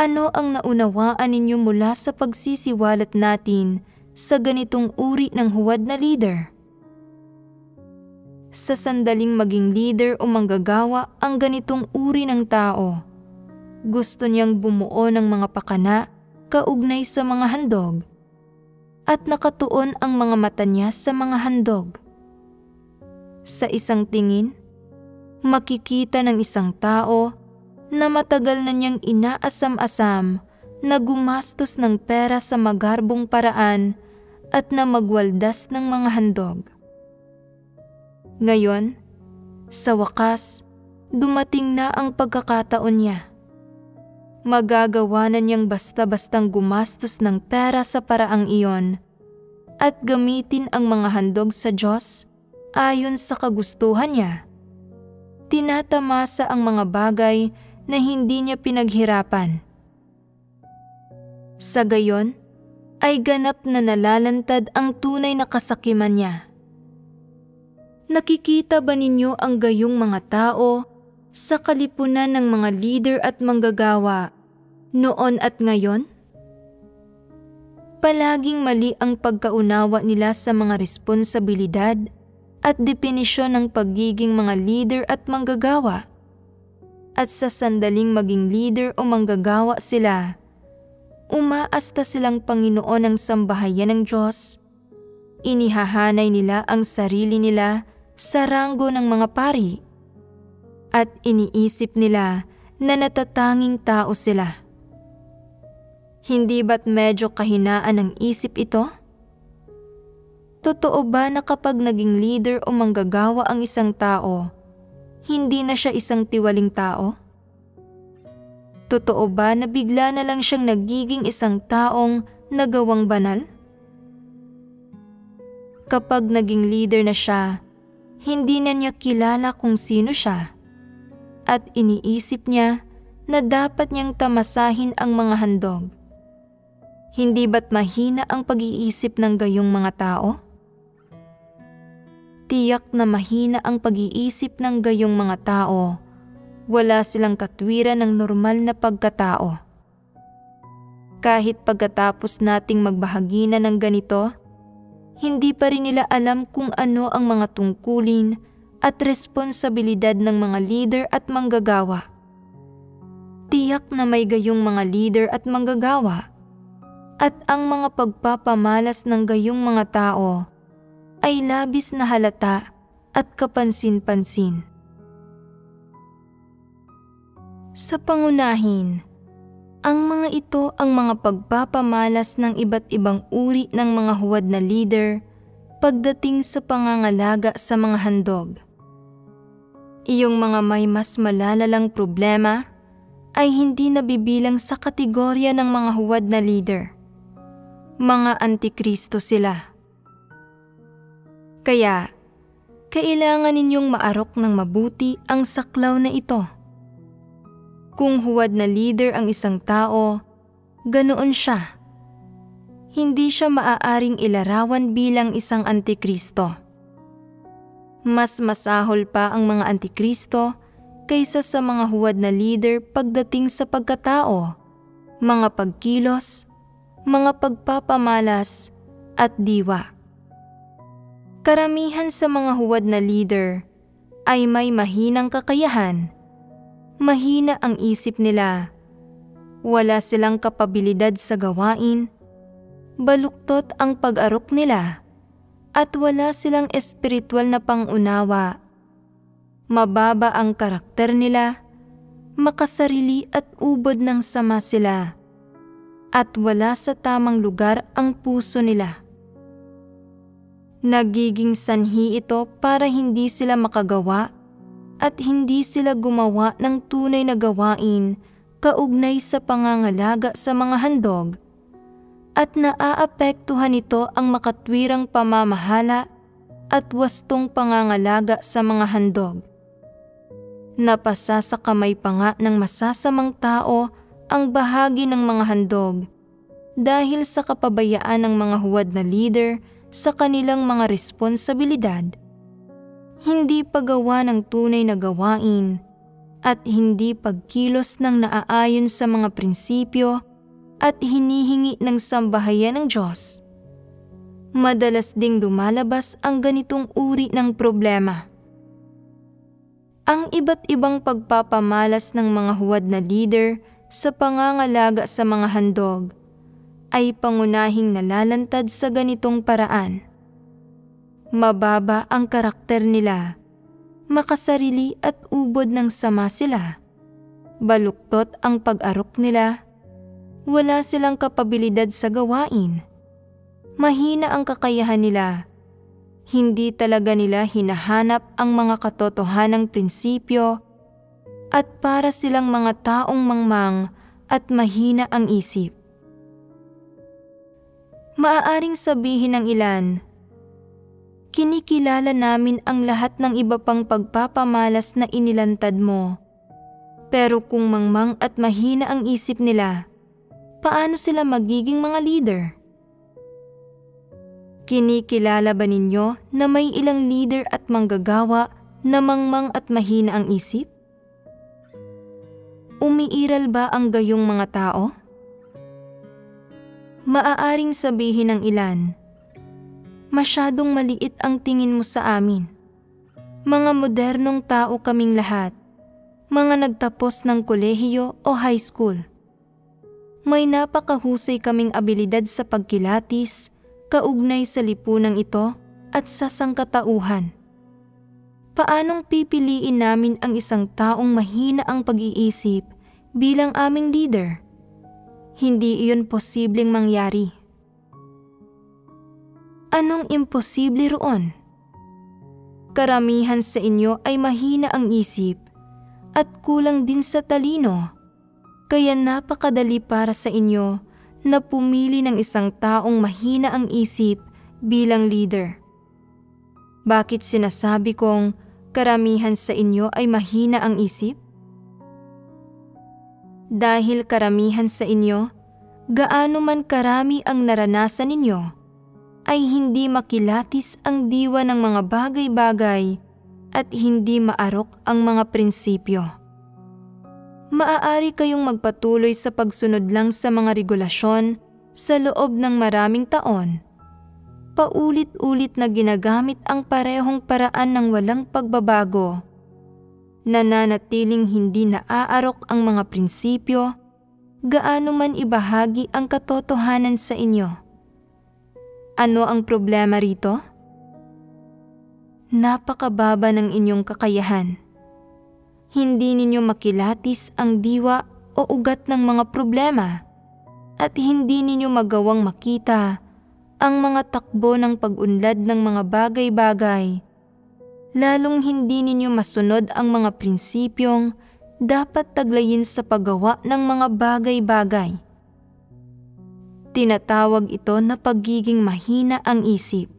Ano ang naunawaan ninyo mula sa pagsisiwalat natin sa ganitong uri ng huwad na leader? Sa sandaling maging leader o manggagawa ang ganitong uri ng tao, gusto niyang bumuo ng mga pakana kaugnay sa mga handog at nakatuon ang mga mata niya sa mga handog. Sa isang tingin, makikita ng isang tao na matagal na niyang inaasam-asam na gumastos ng pera sa magarbong paraan at na magwaldas ng mga handog. Ngayon, sa wakas, dumating na ang pagkakataon niya. Magagawa na niyang basta-bastang gumastos ng pera sa paraang iyon at gamitin ang mga handog sa Diyos ayon sa kagustuhan niya. Tinatamasa ang mga bagay na hindi niya pinaghirapan. Sa gayon, ay ganap na nalalantad ang tunay na kasakiman niya. Nakikita ba ninyo ang gayong mga tao sa kalipunan ng mga leader at manggagawa noon at ngayon? Palaging mali ang pagkaunawa nila sa mga responsibilidad at definisyon ng pagiging mga leader at manggagawa. At sa sandaling maging leader o manggagawa sila, umaasta silang Panginoon ng sambahayan ng Diyos. Inihahanay nila ang sarili nila sa ranggo ng mga pari at iniisip nila na natatanging tao sila. Hindi ba't medyo kahinaan ang isip ito? Totoo ba na kapag naging leader o manggagawa ang isang tao, hindi na siya isang tiwaling tao? Totoo ba na bigla na lang siyang nagiging isang taong nagawang banal? Kapag naging leader na siya, hindi na niya kilala kung sino siya at iniisip niya na dapat niyang tamasahin ang mga handog. Hindi ba't mahina ang pag-iisip ng gayong mga tao? Tiyak na mahina ang pag-iisip ng gayong mga tao. Wala silang katwiran ng normal na pagkatao. Kahit pagkatapos nating magbahagi na ng ganito, hindi pa rin nila alam kung ano ang mga tungkulin at responsibilidad ng mga leader at manggagawa. Tiyak na may gayong mga leader at manggagawa at ang mga pagpapamalas ng gayong mga tao ay labis na halata at kapansin-pansin. Sa pangunahin, ang mga ito ang mga pagpapamalas ng iba't ibang uri ng mga huwad na leader pagdating sa pangangalaga sa mga handog. Iyong mga may mas malalalang problema ay hindi nabibilang sa kategorya ng mga huwad na leader. Mga antikristo sila. Kaya, kailangan ninyong maarok ng mabuti ang saklaw na ito. Kung huwad na leader ang isang tao, ganoon siya. Hindi siya maaaring ilarawan bilang isang antikristo. Mas masahol pa ang mga antikristo kaysa sa mga huwad na leader pagdating sa pagkatao, mga pagkilos, mga pagpapamalas, at diwa. Karamihan sa mga huwad na leader ay may mahinang kakayahan. Mahina ang isip nila. Wala silang kapabilidad sa gawain. Baluktot ang pag-arok nila. At wala silang espiritual na pangunawa. Mababa ang karakter nila. Makasarili at ubod ng sama sila. At wala sa tamang lugar ang puso nila. Nagiging sanhi ito para hindi sila makagawa at hindi sila gumawa ng tunay na gawain kaugnay sa pangangalaga sa mga handog at naaapektuhan nito ang makatwirang pamamahala at wastong pangangalaga sa mga handog. Napasa sa kamay pa nga ng masasamang tao ang bahagi ng mga handog dahil sa kapabayaan ng mga huwad na leader sa kanilang mga responsibilidad. Hindi paggawa ng tunay na gawain at hindi pagkilos ng naaayon sa mga prinsipyo at hinihingi ng sambahayan ng Diyos. Madalas ding lumalabas ang ganitong uri ng problema. Ang iba't ibang pagpapamalas ng mga huwad na leader sa pangangalaga sa mga handog ay pangunahing nalalantad sa ganitong paraan. Mababa ang karakter nila, makasarili at ubod ng sama sila. baluktot ang pag-arok nila, wala silang kapabilidad sa gawain, mahina ang kakayahan nila, hindi talaga nila hinahanap ang mga katotohanang prinsipyo, at para silang mga taong mangmang at mahina ang isip. Maaaring sabihin ng ilan, kinikilala namin ang lahat ng iba pang pagpapamalas na inilantad mo. Pero kung mangmang at mahina ang isip nila, paano sila magiging mga leader? Kinikilala ba ninyo na may ilang leader at manggagawa na mangmang at mahina ang isip? Umiiral ba ang gayong mga tao? Maaaring sabihin ng ilan, masyadong maliit ang tingin mo sa amin. Mga modernong tao kaming lahat, mga nagtapos ng kolehiyo o high school. May napakahusay kaming abilidad sa pagkilatis, kaugnay sa lipunang ito at sa sangkatauhan. Paanong pipiliin namin ang isang taong mahina ang pag-iisip bilang aming leader? Hindi iyon posibleng mangyari. Anong imposible roon? Karamihan sa inyo ay mahina ang isip at kulang din sa talino, kaya napakadali para sa inyo na pumili ng isang taong mahina ang isip bilang leader. Bakit sinasabi kong karamihan sa inyo ay mahina ang isip? Dahil karamihan sa inyo, gaano man karami ang naranasan ninyo, ay hindi makilatis ang diwa ng mga bagay-bagay at hindi maarok ang mga prinsipyo. Maaari kayong magpatuloy sa pagsunod lang sa mga regulasyon sa loob ng maraming taon. Paulit-ulit na ginagamit ang parehong paraan ng walang pagbabago. Nananatiling hindi naaarok ang mga prinsipyo, gaano man ibahagi ang katotohanan sa inyo. Ano ang problema rito? Napakababa ng inyong kakayahan. Hindi ninyo makilatis ang diwa o ugat ng mga problema at hindi ninyo magawang makita ang mga takbo ng pag-unlad ng mga bagay-bagay, lalong hindi ninyo masunod ang mga prinsipyong dapat taglayin sa paggawa ng mga bagay-bagay. Tinatawag ito na pagiging mahina ang isip.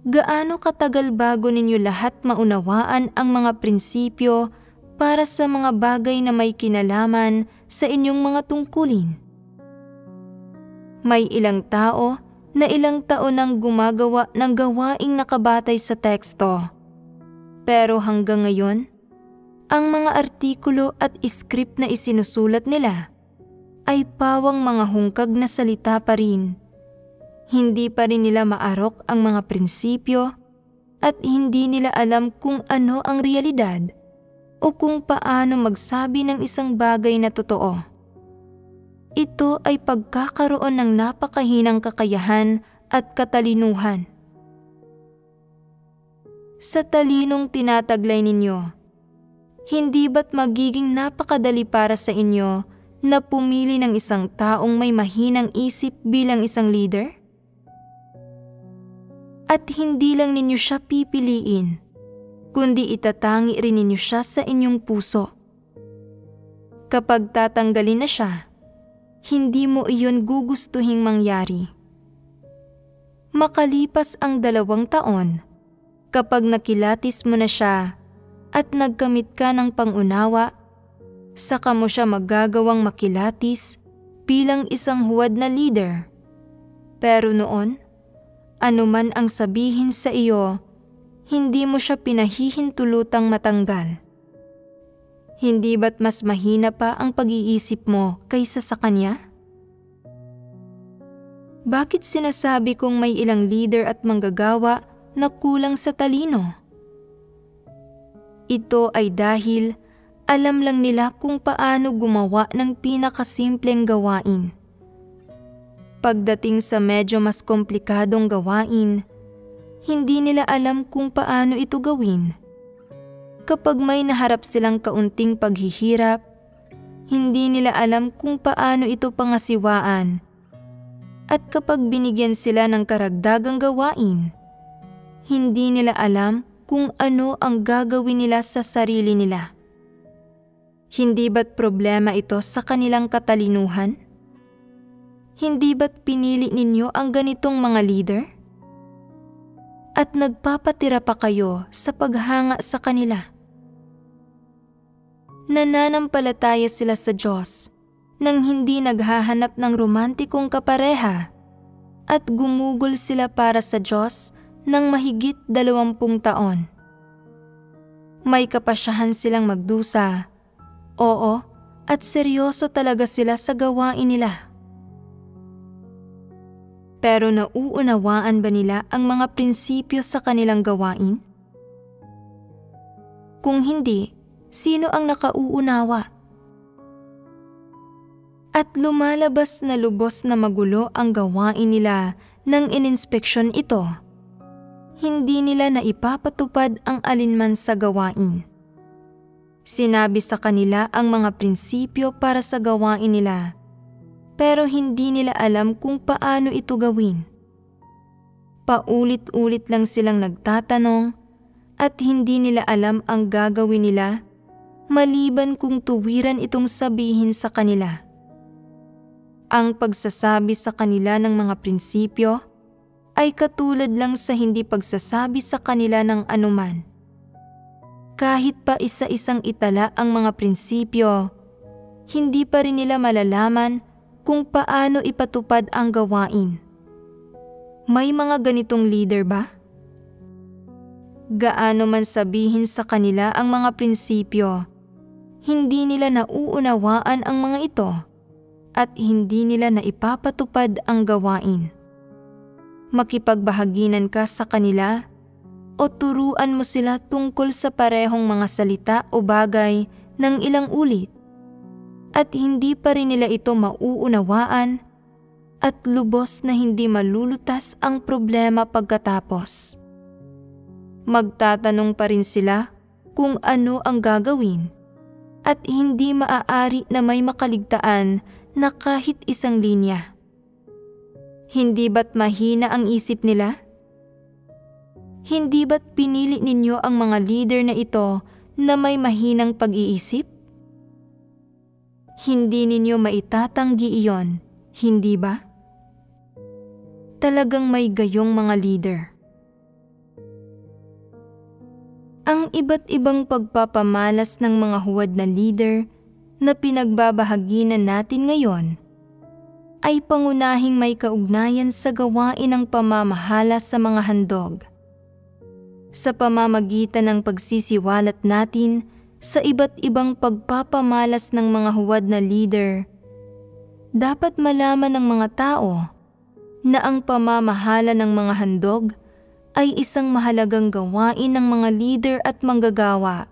Gaano katagal bago ninyo lahat maunawaan ang mga prinsipyo para sa mga bagay na may kinalaman sa inyong mga tungkulin? May ilang tao na ilang taon nang gumagawa ng gawaing nakabatay sa teksto. Pero hanggang ngayon, ang mga artikulo at script na isinusulat nila ay pawang mga hungkag na salita pa rin. Hindi pa rin nila maarok ang mga prinsipyo at hindi nila alam kung ano ang realidad o kung paano magsabi ng isang bagay na totoo. Ito ay pagkakaroon ng napakahinang kakayahan at katalinuhan. Sa talinong tinataglay ninyo, hindi ba't magiging napakadali para sa inyo na pumili ng isang taong may mahinang isip bilang isang leader? At hindi lang ninyo siya pipiliin, kundi itatangi rin ninyo siya sa inyong puso. Kapag tatanggalin na siya, hindi mo iyon gugustuhing mangyari. Makalipas ang 2 taon, kapag nakilatis mo na siya at nagkamit ka ng pangunawa, saka mo siya magagawang makilatis bilang isang huwad na leader. Pero noon, anuman ang sabihin sa iyo, hindi mo siya pinahihintulutang matanggal. Hindi ba't mas mahina pa ang pag-iisip mo kaysa sa kanya? Bakit sinasabi kong may ilang leader at manggagawa na kulang sa talino? Ito ay dahil alam lang nila kung paano gumawa ng pinakasimpleng gawain. Pagdating sa medyo mas komplikadong gawain, hindi nila alam kung paano ito gawin. kapag may naharap silang kaunting paghihirap, hindi nila alam kung paano ito pangasiwaan. At kapag binigyan sila ng karagdagang gawain, hindi nila alam kung ano ang gagawin nila sa sarili nila. Hindi ba't problema ito sa kanilang katalinuhan? Hindi ba't pinili ninyo ang ganitong mga leader? At nagpapatira pa kayo sa paghanga sa kanila. Nananampalataya sila sa Diyos nang hindi naghahanap ng romantikong kapareha at gumugol sila para sa Diyos ng mahigit 20 taon. May kapasyahan silang magdusa, oo, at seryoso talaga sila sa gawain nila. Pero nauunawaan ba nila ang mga prinsipyo sa kanilang gawain? Kung hindi, sino ang nakauunawa? At lumalabas na lubos na magulo ang gawain nila nang ininspeksyon ito. Hindi nila naipapatupad ang alinman sa gawain. Sinabi sa kanila ang mga prinsipyo para sa gawain nila, pero hindi nila alam kung paano ito gawin. Paulit-ulit lang silang nagtatanong at hindi nila alam ang gagawin nila maliban kung tuwiran itong sabihin sa kanila. Ang pagsasabi sa kanila ng mga prinsipyo ay katulad lang sa hindi pagsasabi sa kanila ng anuman. Kahit pa isa-isang itala ang mga prinsipyo, hindi pa rin nila malalaman kung paano ipatupad ang gawain. May mga ganitong leader ba? Gaano man sabihin sa kanila ang mga prinsipyo, hindi nila nauunawaan ang mga ito at hindi nila naipapatupad ang gawain. Makipagbahaginan ka sa kanila o turuan mo sila tungkol sa parehong mga salita o bagay ng ilang ulit at hindi pa rin nila ito mauunawaan at lubos na hindi malulutas ang problema pagkatapos. Magtatanong pa rin sila kung ano ang gagawin at hindi maaari na may makaligtaan na kahit isang linya. Hindi ba't mahina ang isip nila? Hindi ba't pinili ninyo ang mga leader na ito na may mahinang pag-iisip? Hindi ninyo maitatanggi iyon, hindi ba? Talagang may gayong mga leader. Ang iba't ibang pagpapamalas ng mga huwad na leader na pinagbabahaginan natin ngayon ay pangunahing may kaugnayan sa gawain ng pamamahala sa mga handog. Sa pamamagitan ng pagsisiwalat natin sa iba't ibang pagpapamalas ng mga huwad na leader, dapat malaman ng mga tao na ang pamamahala ng mga handog ay isang mahalagang gawain ng mga leader at manggagawa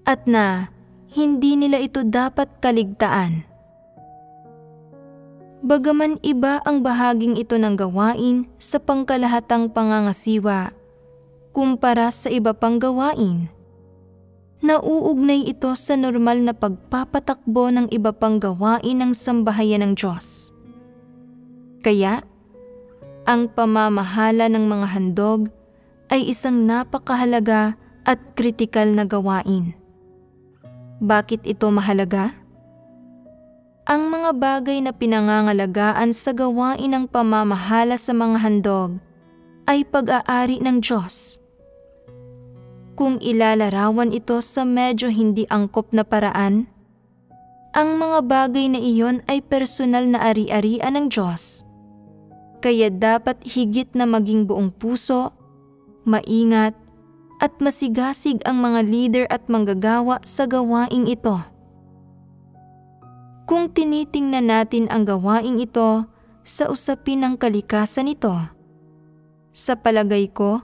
at na hindi nila ito dapat kaligtaan. Bagaman iba ang bahaging ito ng gawain sa pangkalahatang pangangasiwa kumpara sa iba pang gawain, nauugnay ito sa normal na pagpapatakbo ng iba pang gawain ng sambahayan ng Diyos. Kaya, ang pamamahala ng mga handog ay isang napakahalaga at kritikal na gawain. Bakit ito mahalaga? Ang mga bagay na pinangangalagaan sa gawain ng pamamahala sa mga handog ay pag-aari ng Diyos. Kung ilalarawan ito sa medyo hindi angkop na paraan, ang mga bagay na iyon ay personal na ari-arian ng Diyos. Kaya dapat higit na maging buong puso, maingat, at masigasig ang mga leader at manggagawa sa gawaing ito. Kung tinitingnan natin ang gawaing ito sa usapin ng kalikasan ito, sa palagay ko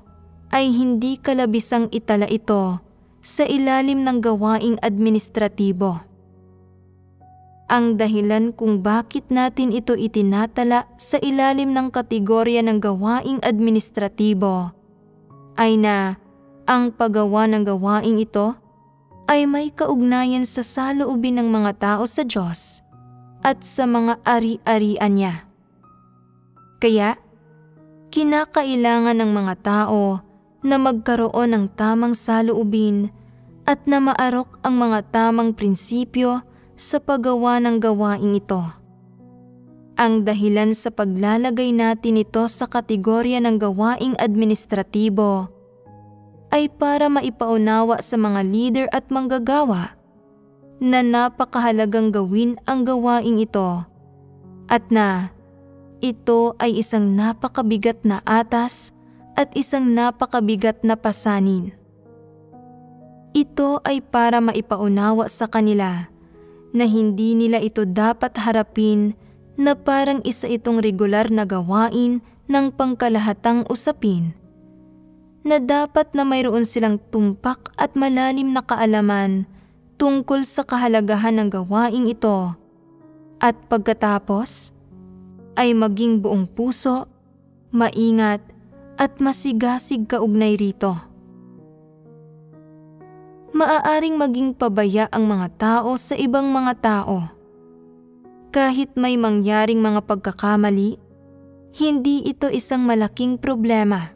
ay hindi kalabisang itala ito sa ilalim ng gawaing administratibo. Ang dahilan kung bakit natin ito itinatala sa ilalim ng kategorya ng gawaing administratibo ay na Ang paggawa ng gawaing ito ay may kaugnayan sa saloobin ng mga tao sa Diyos at sa mga ari-arian niya. Kaya, kinakailangan ng mga tao na magkaroon ng tamang saloobin at na maarok ang mga tamang prinsipyo sa paggawa ng gawaing ito. Ang dahilan sa paglalagay natin ito sa kategorya ng gawaing administratibo ay para maipaunawa sa mga leader at manggagawa na napakahalagang gawin ang gawaing ito at na ito ay isang napakabigat na atas at isang napakabigat na pasanin. Ito ay para maipaunawa sa kanila na hindi nila ito dapat harapin na parang isa itong regular na gawain ng pangkalahatang usapin, na dapat na mayroon silang tumpak at malalim na kaalaman tungkol sa kahalagahan ng gawaing ito at pagkatapos ay maging buong puso, maingat at masigasig kaugnay rito. Maaaring maging pabaya ang mga tao sa ibang mga tao. Kahit may mangyaring mga pagkakamali, hindi ito isang malaking problema.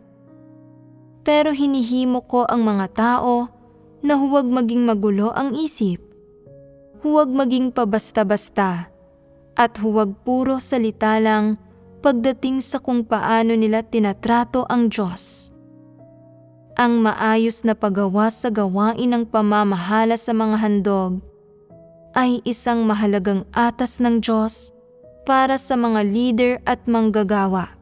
Pero hinihimo ko ang mga tao na huwag maging magulo ang isip, huwag maging pabasta-basta, at huwag puro salita lang pagdating sa kung paano nila tinatrato ang Diyos. Ang maayos na paggawa sa gawain ng pamamahala sa mga handog ay isang mahalagang atas ng Diyos para sa mga leader at manggagawa.